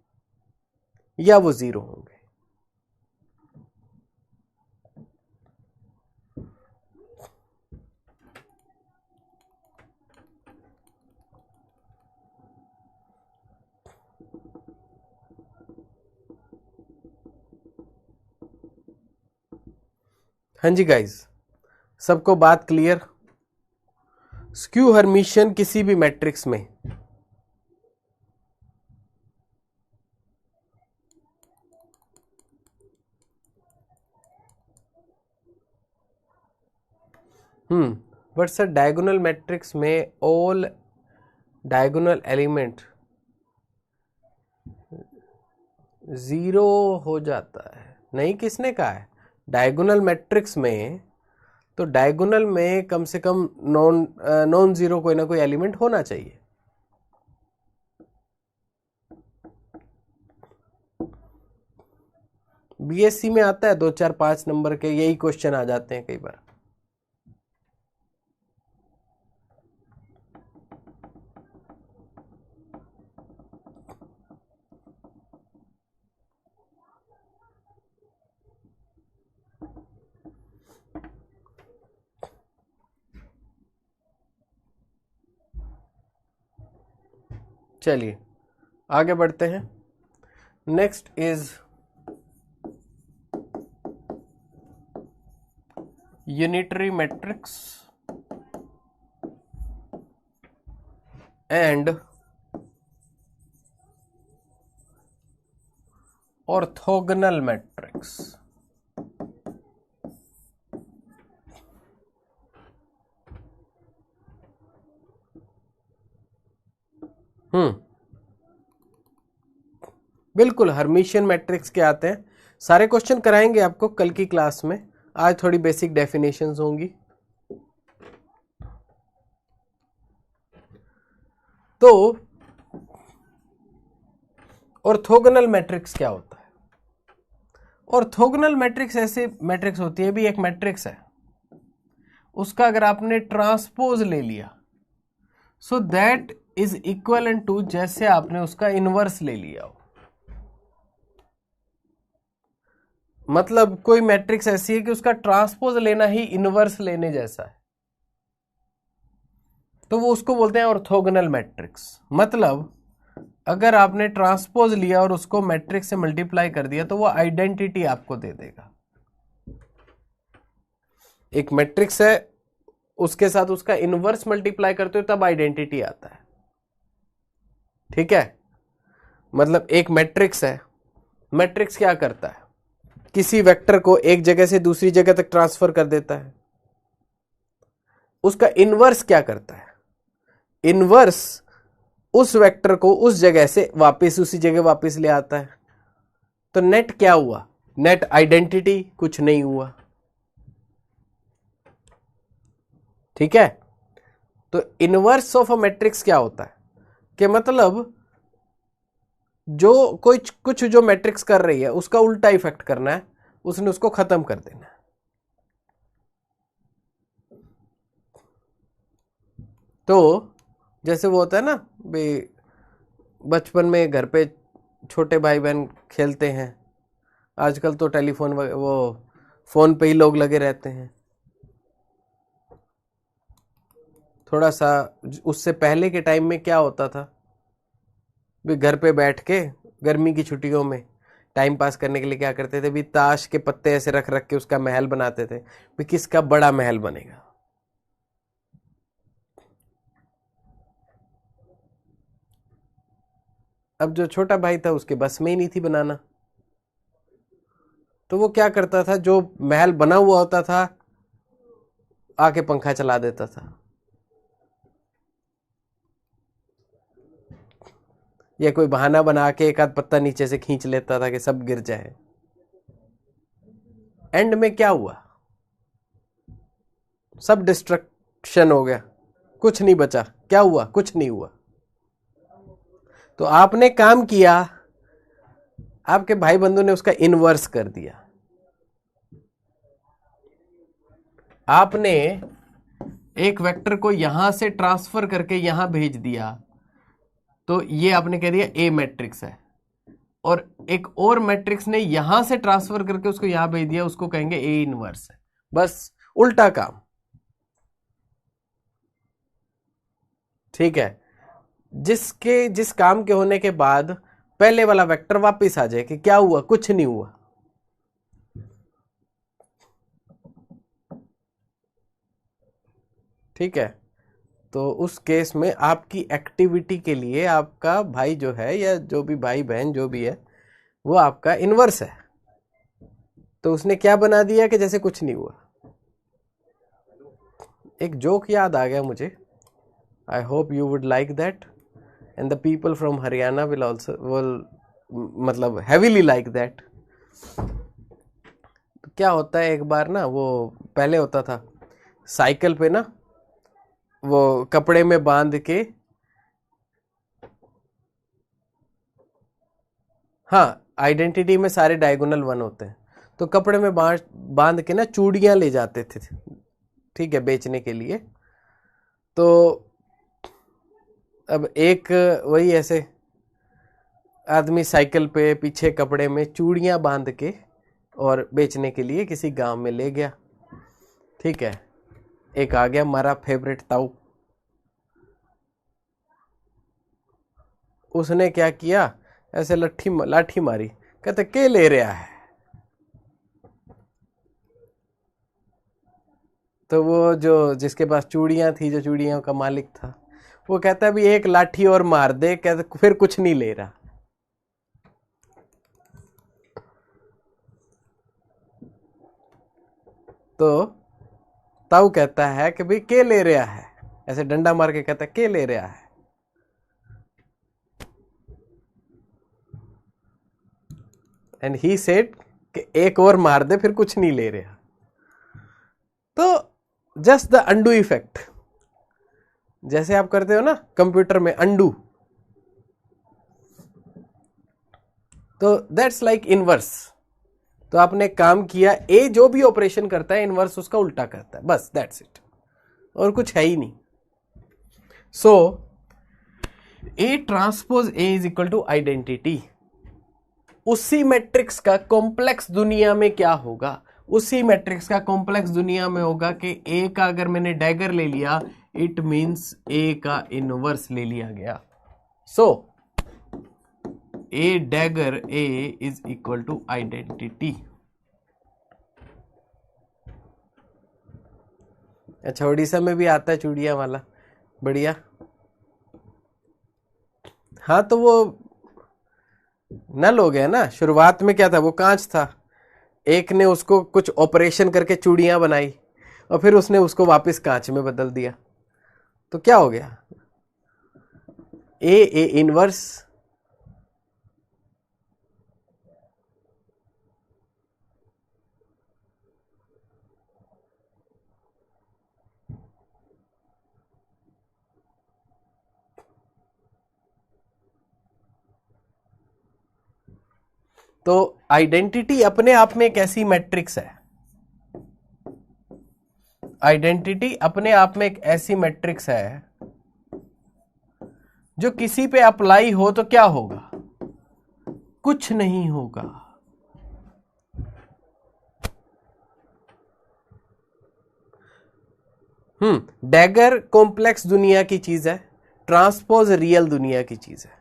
या वो 0 होंगे। हाँ जी गाइस, सबको बात क्लियर? स्क्यू हर्मिशियन किसी भी मैट्रिक्स में बट सर डायगोनल मैट्रिक्स में ऑल डायगोनल एलिमेंट 0 हो जाता है। नहीं, किसने कहा है? डायगोनल मैट्रिक्स में तो डायगोनल में कम से कम नॉन जीरो कोई ना कोई एलिमेंट होना चाहिए। बीएससी में आता है 2 4 5 नंबर के यही क्वेश्चन आ जाते हैं कई बार। चलिए आगे बढ़ते हैं। Next is unitary matrix and orthogonal matrix. बिल्कुल हर्मिशियन मैट्रिक्स के आते हैं, सारे क्वेश्चन कराएंगे आपको कल की क्लास में। आज थोड़ी बेसिक डेफिनेशंस होंगी। तो ऑर्थोगोनल मैट्रिक्स क्या होता है? ऑर्थोगोनल मैट्रिक्स ऐसे मैट्रिक्स होती है, भी एक मैट्रिक्स है, उसका अगर आपने ट्रांसपोज ले लिया so that is equal to जैसे आपने उसका इनवर्स ले लिया हो। मतलब कोई मैट्रिक्स ऐसी है कि उसका ट्रांसपोज लेना ही इनवर्स लेने जैसा है, तो वो उसको बोलते हैं ऑर्थोगोनल मैट्रिक्स। मतलब अगर आपने ट्रांसपोज लिया और उसको मैट्रिक्स से मल्टीप्लाई कर दिया तो वो आइडेंटिटी आपको दे देगा। एक मैट्रिक्स है, उसके साथ उसका इनवर्स मल्टीप्लाई करते हो तब आइडेंटिटी आता है। ठीक है, मतलब एक मैट्रिक्स है, मैट्रिक्स क्या करता है? किसी वेक्टर को एक जगह से दूसरी जगह तक ट्रांसफर कर देता है। उसका इनवर्स क्या करता है? इनवर्स उस वेक्टर को उस जगह से वापस उसी जगह वापस ले आता है। तो नेट क्या हुआ? नेट आइडेंटिटी कुछ नहीं हुआ। ठीक है। तो इनवर्स ऑफ अ मैट्रिक्स क्या होता है कि मतलब जो कोई कुछ जो मैट्रिक्स कर रही है उसका उल्टा इफेक्ट करना है, उसने उसको खत्म कर देना है। तो जैसे वो होता है ना भाई, बचपन में घर पे छोटे भाई बहन खेलते हैं, आजकल तो टेलीफोन वो फोन पे ही लोग लगे रहते हैं। थोड़ा सा उससे पहले के टाइम में क्या होता था भी, घर पे बैठ के गर्मी की छुट्टियों में टाइम पास करने के लिए क्या करते थे भी, ताश के पत्ते ऐसे रख रख के उसका महल बनाते थे भी किसका बड़ा महल बनेगा। अब जो छोटा भाई था उसके बस में ही नहीं थी बनाना, तो वो क्या करता था, जो महल बना हुआ होता था आके पंखा चला देता था, या कोई बहाना बना के एक आध पत्ता नीचे से खींच लेता था कि सब गिर जाए। एंड में क्या हुआ, सब डिस्ट्रक्शन हो गया, कुछ नहीं बचा। क्या हुआ, कुछ नहीं हुआ। तो आपने काम किया, आपके भाई बंधु ने उसका इनवर्स कर दिया। आपने एक वेक्टर को यहां से ट्रांसफर करके यहां भेज दिया, तो ये आपने कह दिया ए मैट्रिक्स है, और एक और मैट्रिक्स ने यहां से ट्रांसफर करके उसको यहां भेज दिया, उसको कहेंगे ए इनवर्स है। बस उल्टा काम, ठीक है। जिस काम के होने के बाद पहले वाला वेक्टर वापस आ जाए कि क्या हुआ, कुछ नहीं हुआ। ठीक है। तो उस केस में आपकी एक्टिविटी के लिए आपका भाई जो है, या जो भी भाई बहन जो भी है, वो आपका इनवर्स है। तो उसने क्या बना दिया कि जैसे कुछ नहीं हुआ। एक जोक याद आ गया मुझे, I hope you would like that and the people from Haryana will also will मतलब हैवीली लाइक दैट। क्या होता है, एक बार ना, वो पहले होता था साइकिल पे ना, वो कपड़े में बांध के, हाँ आइडेंटिटी में सारे डायगोनल वन होते हैं, तो कपड़े में बांध के ना चूड़ियां ले जाते थे, ठीक है, बेचने के लिए। तो अब एक वही ऐसे आदमी साइकिल पे पीछे कपड़े में चूड़ियां बांध के और बेचने के लिए किसी गांव में ले गया। ठीक है। एक आ गया हमारा फेवरेट ताऊ, उसने क्या किया, ऐसे लाठी मारी, कहते के ले रहा है। तो वो जो जिसके पास चूड़ियां थी, जो चूड़ियों का मालिक था, वो कहता है भी एक लाठी और मार दे, कहते फिर कुछ नहीं ले रहा। तो ताऊ कहता है कि भाई के ले रहा है, ऐसे डंडा मार के कहता है के ले रहा है। एंड ही सेड कि एक और मार दे, फिर कुछ नहीं ले रहा। तो जस्ट द अंडू इफेक्ट, जैसे आप करते हो ना कंप्यूटर में अंडू, तो दैट्स लाइक इनवर्स। तो आपने काम किया, ए जो भी ऑपरेशन करता है इनवर्स उसका उल्टा करता है, बस दैट्स इट, और कुछ है ही नहीं। So A transpose A is equal to identity. उसी मैट्रिक्स का कॉम्प्लेक्स दुनिया में क्या होगा, उसी मैट्रिक्स का कॉम्प्लेक्स दुनिया में होगा कि ए का अगर मैंने डैगर ले लिया, इट मींस ए का इनवर्स ले लिया गया। So A dagger A is equal to identity. अच्छा, उड़ीसा में भी आता है चूड़िया वाला, बढ़िया। हाँ, तो वो नल हो गया ना। शुरुआत में क्या था, वो कांच था, एक ने उसको कुछ ऑपरेशन करके चूड़ियां बनाई और फिर उसने उसको वापस कांच में बदल दिया, तो क्या हो गया, ए इनवर्स। तो आइडेंटिटी अपने आप में एक ऐसी मैट्रिक्स है, आइडेंटिटी अपने आप में एक ऐसी मैट्रिक्स है जो किसी पे अप्लाई हो तो क्या होगा, कुछ नहीं होगा। डैगर कॉम्प्लेक्स दुनिया की चीज है, ट्रांसपोज रियल दुनिया की चीज है।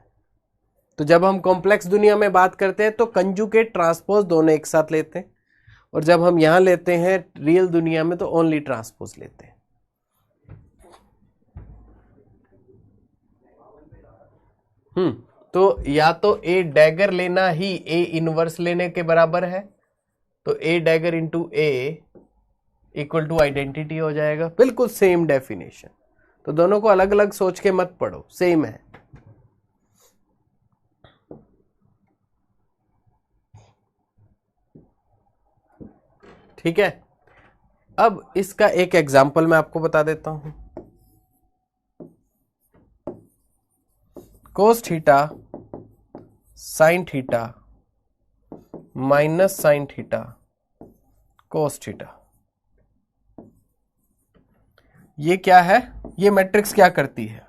तो जब हम कॉम्प्लेक्स दुनिया में बात करते हैं तो कंजुगेट ट्रांसपोज दोनों एक साथ लेते हैं, और जब हम यहां लेते हैं रियल दुनिया में तो ओनली ट्रांसपोज लेते हैं। तो या तो ए डैगर लेना ही ए इनवर्स लेने के बराबर है, तो A dagger into A equal to identity हो जाएगा। बिल्कुल सेम डेफिनेशन, तो दोनों को अलग अलग सोच के मत पढ़ो, सेम है। ठीक है, अब इसका एक एग्जाम्पल मैं आपको बता देता हूं। Cos theta sine theta minus sine theta cos theta, ये क्या है, ये मैट्रिक्स क्या करती है,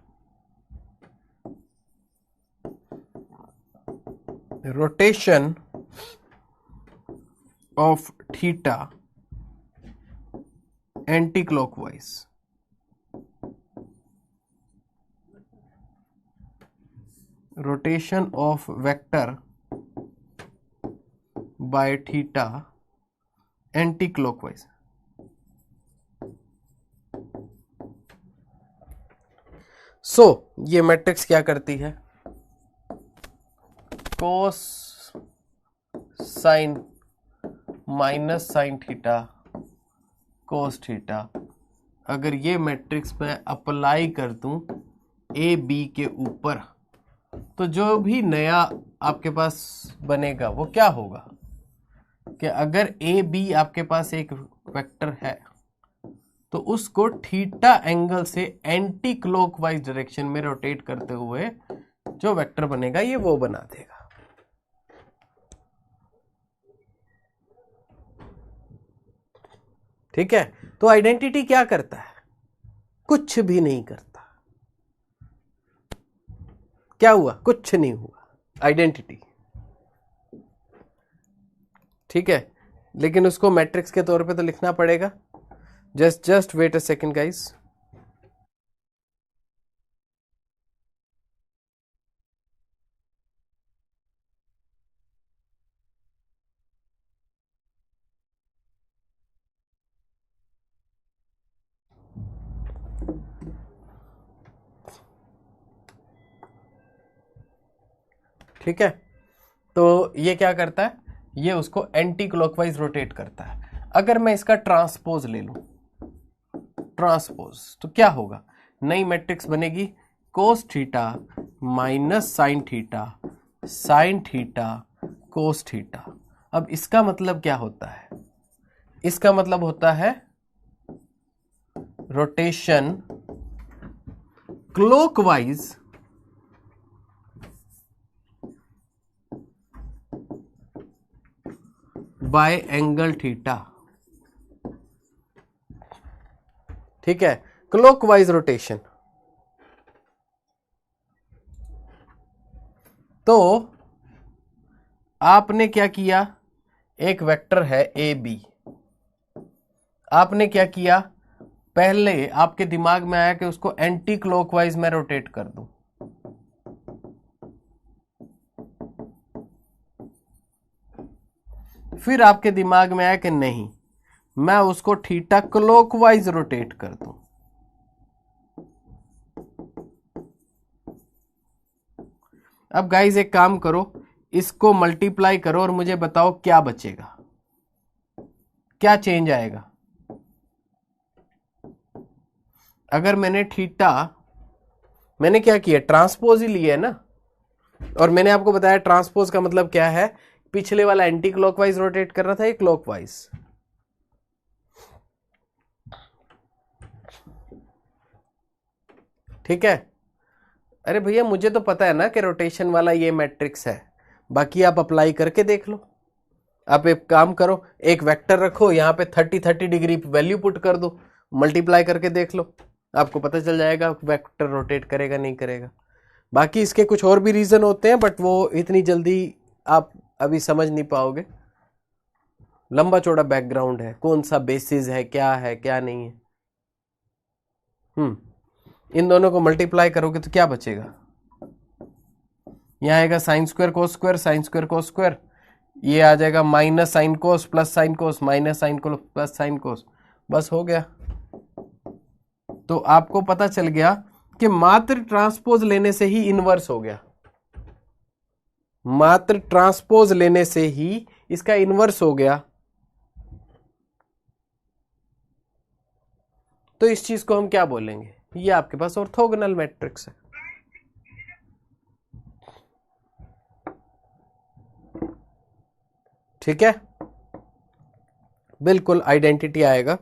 rotation of theta anti clockwise, rotation of vector by theta anti clockwise. So ये मैट्रिक्स क्या करती है, cos sine minus sine theta cos theta, अगर ये मैट्रिक्स मैं अप्लाई कर दूं ए बी के ऊपर, तो जो भी नया आपके पास बनेगा वो क्या होगा कि अगर ए बी आपके पास एक वेक्टर है तो उसको थीटा एंगल से एंटी क्लॉकवाइज डायरेक्शन में रोटेट करते हुए जो वेक्टर बनेगा ये वो बना देगा। ठीक है, तो आइडेंटिटी क्या करता है, कुछ भी नहीं करता। क्या हुआ, कुछ नहीं हुआ आइडेंटिटी। ठीक है, लेकिन उसको मैट्रिक्स के तौर पे तो लिखना पड़ेगा। Just wait a second guys. ठीक है, तो ये क्या करता है, ये उसको एंटी क्लॉकवाइज रोटेट करता है। अगर मैं इसका ट्रांसपोज ले लूं, ट्रांसपोज, तो क्या होगा, नई मैट्रिक्स बनेगी cos theta minus sine theta cos theta. अब इसका मतलब क्या होता है, इसका मतलब होता है rotation clockwise bye angle theta. ठीक है, क्लॉकवाइज रोटेशन। तो आपने क्या किया, एक वेक्टर है ए बी, आपने क्या किया, पहले आपके दिमाग में आया कि उसको एंटी क्लॉकवाइज में रोटेट कर दूं, फिर आपके दिमाग में आया कि नहीं, मैं उसको थीटा क्लॉकवाइज रोटेट कर दूं। अब गाइस एक काम करो, इसको मल्टीप्लाई करो और मुझे बताओ क्या बचेगा, क्या चेंज आएगा। अगर मैंने थीटा, मैंने क्या किया, ट्रांसपोज ही लिया है ना, और मैंने आपको बताया ट्रांसपोज का मतलब क्या है, पिछले वाला एंटी क्लॉकवाइज रोटेट कर रहा था, ये क्लॉकवाइज। ठीक है, अरे भैया मुझे तो पता है ना कि रोटेशन वाला ये मैट्रिक्स है, बाकी आप अप्लाई करके देख लो। आप एक काम करो, एक वेक्टर रखो, यहाँ पे 30 डिग्री वैल्यू पुट कर दो, मल्टीप्लाई करके देख लो, आपको पता चल जाएगा वेक्टर रोटेट करेगा नहीं करेगा। बाकी इसके कुछ और भी रीजन होते हैं, बट वो इतनी जल्दी आप अभी समझ नहीं पाओगे, लंबा चौड़ा बैकग्राउंड है, कौन सा बेसिस है क्या नहीं है। इन दोनों को मल्टीप्लाई करोगे तो क्या बचेगा, यहाँ आएगा sine square cos square, sine square cos square, ये आ जाएगा minus sine cos plus sine cos, minus sine cos plus sine cos, बस हो गया। तो आपको पता चल गया कि मात्र ट्रांसपोज लेने से ही इनवर्स हो गया, मात्र ट्रांसपोज लेने से ही इसका इनवर्स हो गया। तो इस चीज को हम क्या बोलेंगे, ये आपके पास ऑर्थोगोनल मैट्रिक्स है। ठीक है, बिल्कुल आइडेंटिटी आएगा।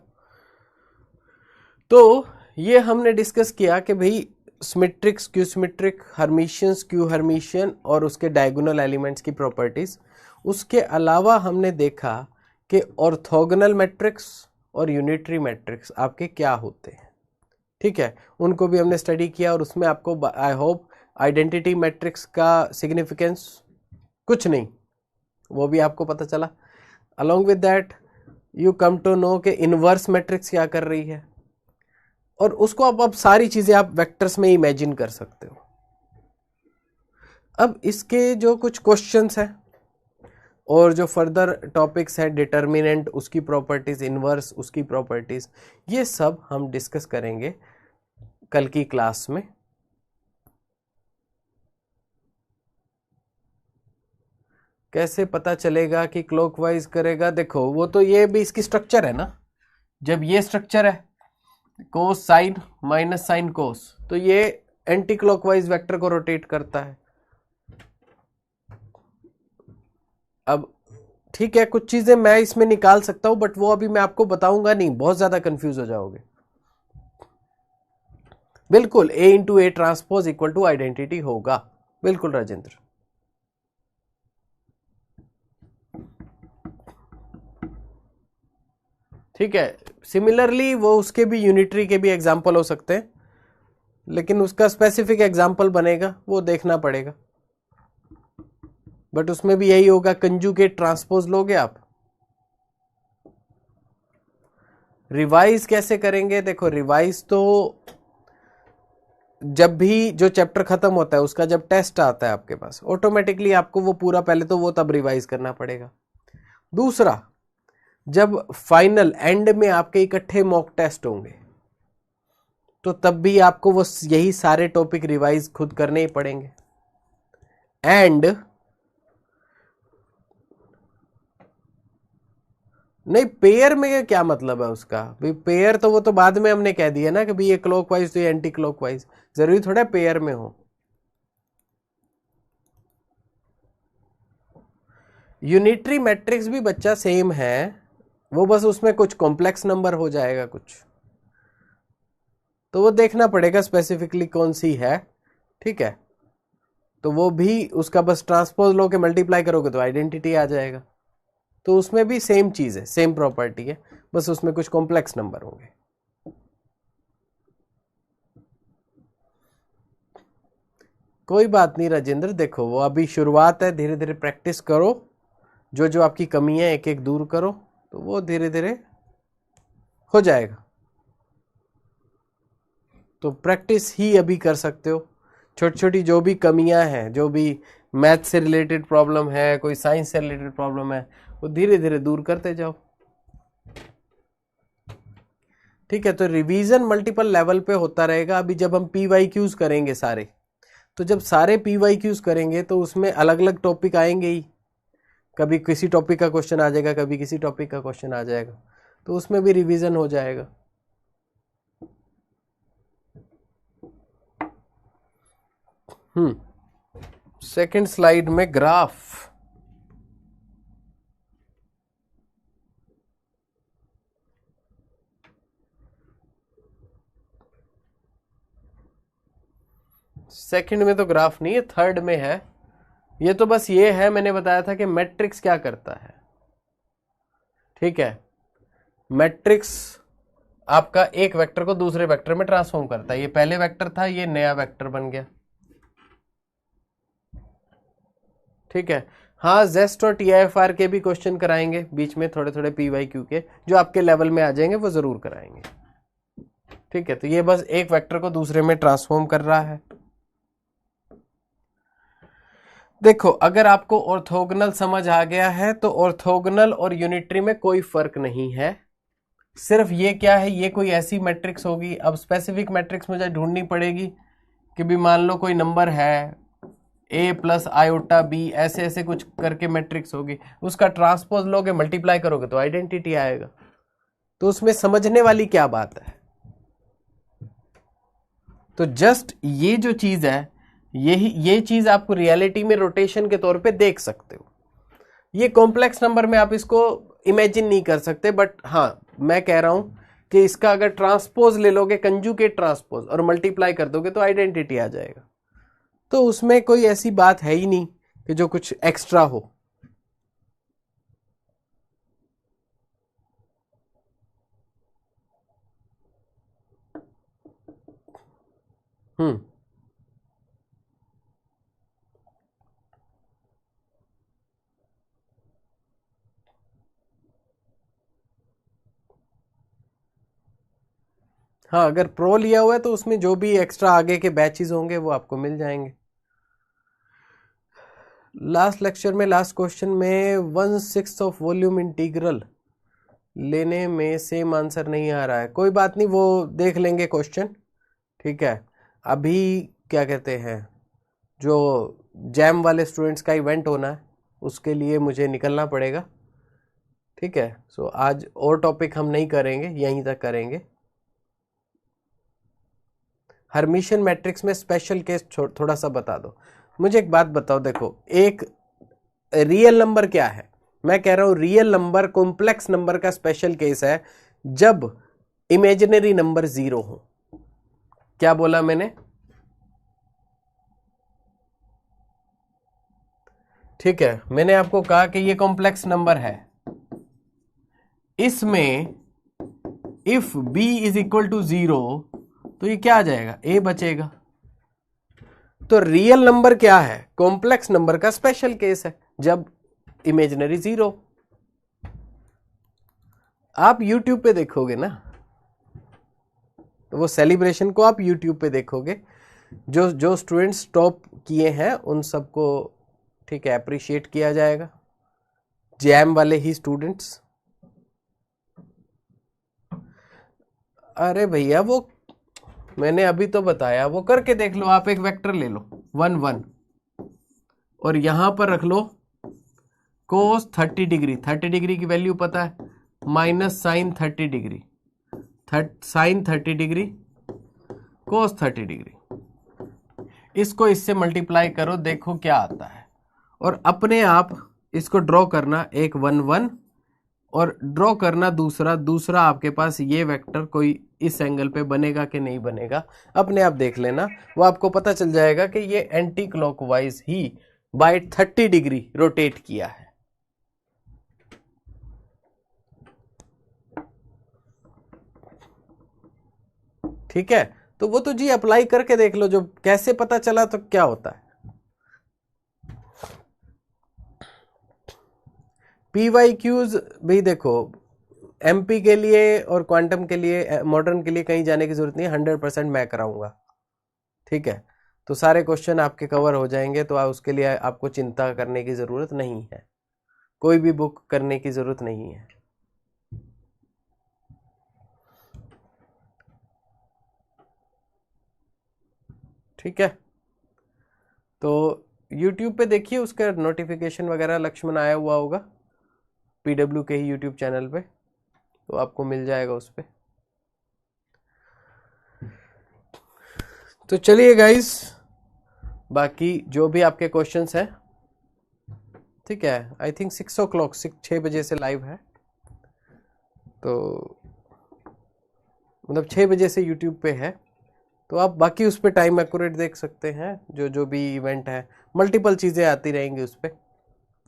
तो ये हमने डिस्कस किया कि भाई symmetric, skew symmetric, Hermitian, skew Hermitian और उसके डायगोनल एलिमेंट्स की प्रॉपर्टीज। उसके अलावा हमने देखा कि ऑर्थोगोनल मैट्रिक्स और यूनिटरी मैट्रिक्स आपके क्या होते हैं। ठीक है, उनको भी हमने स्टडी किया और उसमें आपको आई होप आइडेंटिटी मैट्रिक्स का सिग्निफिकेंस कुछ नहीं, वो भी आपको पता चला। Along with that you come to know कि इनवर्स मैट्रिक्स क्या कर रही है, और उसको अब सारी चीजें आप वेक्टर्स में इमेजिन कर सकते हो। अब इसके जो कुछ क्वेश्चंस हैं और जो फर्दर टॉपिक्स हैं, डिटर्मिनेंट उसकी प्रॉपर्टीज, इनवर्स उसकी प्रॉपर्टीज, ये सब हम डिस्कस करेंगे कल की क्लास में। कैसे पता चलेगा कि क्लॉकवाइज करेगा, देखो वो तो ये भी इसकी स्ट्रक्चर है ना, जब ये स्ट्रक्चर है cos sine minus sine cos, तो ये एंटी क्लॉकवाइज वेक्टर को रोटेट करता है। अब ठीक है, कुछ चीजें मैं इसमें निकाल सकता हूं, बट वो अभी मैं आपको बताऊंगा नहीं, बहुत ज्यादा कंफ्यूज हो जाओगे। बिल्कुल A into A transpose equal to identity होगा, बिल्कुल राजेंद्र। ठीक है, सिमिलरली वो उसके भी यूनिटरी के भी एग्जाम्पल हो सकते हैं, लेकिन उसका स्पेसिफिक एग्जाम्पल बनेगा वो देखना पड़ेगा। बट उसमें भी यही होगा, कंजुगेट ट्रांसपोज लोगे आप। रिवाइज कैसे करेंगे, देखो रिवाइज तो जब भी जो चैप्टर खत्म होता है उसका जब टेस्ट आता है आपके पास, ऑटोमेटिकली आपको वो पूरा पहले तो वो तब रिवाइज करना पड़ेगा। दूसरा, जब फाइनल एंड में आपके इकट्ठे मॉक टेस्ट होंगे तो तब भी आपको वो यही सारे टॉपिक रिवाइज खुद करने ही पड़ेंगे। एंड नहीं, पेयर में क्या मतलब है उसका, भाई पेयर तो वो तो बाद में हमने कह दिया ना कि भाई ये क्लॉकवाइज तो ये एंटी क्लॉकवाइज, जरूरी थोड़ा पेयर में हो। यूनिटरी मैट्रिक्स भी बच्चा सेम है, वो बस उसमें कुछ कॉम्प्लेक्स नंबर हो जाएगा कुछ, तो वो देखना पड़ेगा स्पेसिफिकली कौन सी है। ठीक है, तो वो भी उसका बस ट्रांसपोज लो के मल्टीप्लाई करोगे तो आइडेंटिटी आ जाएगा। तो उसमें भी सेम चीज है, सेम प्रॉपर्टी है, बस उसमें कुछ कॉम्प्लेक्स नंबर होंगे। कोई बात नहीं राजेंद्र, देखो वो अभी शुरुआत है, धीरे धीरे प्रैक्टिस करो, जो जो आपकी कमी है एक एक दूर करो, तो वो धीरे धीरे हो जाएगा। तो प्रैक्टिस ही अभी कर सकते हो, छोटी छोटी जो भी कमियां हैं, जो भी मैथ से रिलेटेड प्रॉब्लम है, कोई साइंस से रिलेटेड प्रॉब्लम है, वो धीरे धीरे दूर करते जाओ। ठीक है, तो रिवीजन मल्टीपल लेवल पे होता रहेगा। अभी जब हम PYQs करेंगे सारे, तो जब सारे PYQs करेंगे तो उसमें अलग अलग टॉपिक आएंगे ही, कभी किसी टॉपिक का क्वेश्चन आ जाएगा, कभी किसी टॉपिक का क्वेश्चन आ जाएगा, तो उसमें भी रिवीजन हो जाएगा। सेकंड स्लाइड में ग्राफ, सेकंड में तो ग्राफ नहीं है, थर्ड में है। ये तो बस ये है, मैंने बताया था कि मैट्रिक्स क्या करता है। ठीक है, मैट्रिक्स आपका एक वेक्टर को दूसरे वेक्टर में ट्रांसफॉर्म करता है। ये पहले वेक्टर था, ये नया वेक्टर बन गया। ठीक है, हाँ जेस्ट और TIFR के भी क्वेश्चन कराएंगे बीच में, थोड़े थोड़े PYQ के जो आपके लेवल में आ जाएंगे वो जरूर कराएंगे। ठीक है, तो ये बस एक वेक्टर को दूसरे में ट्रांसफॉर्म कर रहा है। देखो, अगर आपको ऑर्थोगोनल समझ आ गया है तो ऑर्थोगोनल और यूनिटरी में कोई फर्क नहीं है। सिर्फ ये क्या है, ये कोई ऐसी मैट्रिक्स होगी, अब स्पेसिफिक मैट्रिक्स मुझे ढूंढनी पड़ेगी कि भी मान लो कोई नंबर है A प्लस आयोटा B, ऐसे ऐसे कुछ करके मैट्रिक्स होगी, उसका ट्रांसपोज लोगे, मल्टीप्लाई करोगे तो आइडेंटिटी आएगा। तो उसमें समझने वाली क्या बात है? तो जस्ट ये जो चीज है, ये चीज आपको रियलिटी में रोटेशन के तौर पे देख सकते हो। ये कॉम्प्लेक्स नंबर में आप इसको इमेजिन नहीं कर सकते, बट हाँ मैं कह रहा हूं कि इसका अगर ट्रांसपोज ले लोगे, कंजुगेट ट्रांसपोज, और मल्टीप्लाई कर दोगे तो आइडेंटिटी आ जाएगा। तो उसमें कोई ऐसी बात है ही नहीं कि जो कुछ एक्स्ट्रा हो। हम्म, हाँ अगर प्रो लिया हुआ है तो उसमें जो भी एक्स्ट्रा आगे के बैचेस होंगे वो आपको मिल जाएंगे। लास्ट लेक्चर में, लास्ट क्वेश्चन में 1/6 ऑफ वॉल्यूम इंटीग्रल लेने में सेम आंसर नहीं आ रहा है। कोई बात नहीं, वो देख लेंगे क्वेश्चन। ठीक है, अभी क्या कहते हैं, जो जैम वाले स्टूडेंट्स का इवेंट होना है उसके लिए मुझे निकलना पड़ेगा। ठीक है, सो आज और टॉपिक हम नहीं करेंगे, यहीं तक करेंगे। हर्मिशियन मैट्रिक्स में स्पेशल केस थोड़ा सा बता दो। मुझे एक बात बताओ, देखो एक रियल नंबर क्या है, मैं कह रहा हूं रियल नंबर कॉम्प्लेक्स नंबर का स्पेशल केस है जब इमेजिनरी नंबर 0 हो। क्या बोला मैंने? ठीक है, मैंने आपको कहा कि ये कॉम्प्लेक्स नंबर है, इसमें if b is equal to 0 तो ये क्या आ जाएगा, a बचेगा। तो रियल नंबर क्या है, कॉम्प्लेक्स नंबर का स्पेशल केस है जब इमेजिनरी 0। आप YouTube पे देखोगे ना, तो वो सेलिब्रेशन को आप YouTube पे देखोगे, जो जो स्टूडेंट्स टॉप किए हैं उन सबको ठीक है अप्रिशिएट किया जाएगा, जैम वाले ही स्टूडेंट्स। अरे भैया वो मैंने अभी तो बताया, वो करके देख लो। आप एक वेक्टर ले लो 1 1 और यहां पर रख लो कोस 30 डिग्री। 30 डिग्री की वैल्यू पता है, minus sine 30 degree, sine 30 degree cos 30 degree. इसको इससे मल्टीप्लाई करो, देखो क्या आता है, और अपने आप इसको ड्रॉ करना, एक 1 1 और ड्रॉ करना दूसरा आपके पास ये वेक्टर कोई इस एंगल पे बनेगा कि नहीं बनेगा, अपने आप देख लेना। वो आपको पता चल जाएगा कि ये एंटी क्लॉकवाइज ही बाय 30 डिग्री रोटेट किया है। ठीक है, तो वो तो जी अप्लाई करके देख लो, जो कैसे पता चला तो क्या होता है। PYQs भी देखो, MP के लिए और क्वांटम के लिए, मॉडर्न के लिए कहीं जाने की जरूरत नहीं है, 100% मैं कराऊंगा। ठीक है, तो सारे क्वेश्चन आपके कवर हो जाएंगे, तो उसके लिए आपको चिंता करने की जरूरत नहीं है, कोई भी बुक करने की जरूरत नहीं है। ठीक है, तो YouTube पे देखिए, उसका नोटिफिकेशन वगैरह लक्ष्मण आया हुआ होगा PW के ही YouTube चैनल पे, तो आपको मिल जाएगा उस पे। तो चलिए गाइस, बाकी जो भी आपके क्वेश्चंस हैं, ठीक है, आई थिंक 6 o'clock 6 बजे से लाइव है, तो मतलब 6 बजे से YouTube पे है, तो आप बाकी उस पर टाइम एक्यूरेट देख सकते हैं, जो जो भी इवेंट है, मल्टीपल चीज़ें आती रहेंगी उस पर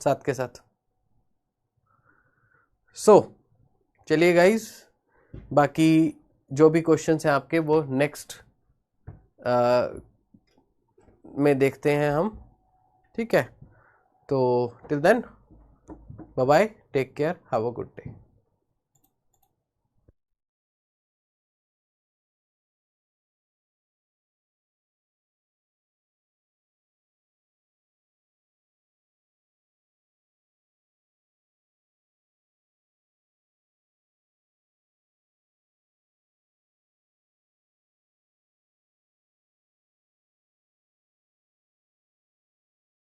साथ के साथ। चलिए गाइस, बाकी जो भी क्वेश्चंस हैं आपके वो नेक्स्ट में देखते हैं हम, ठीक है। तो till then, bye bye, take care, have a good day.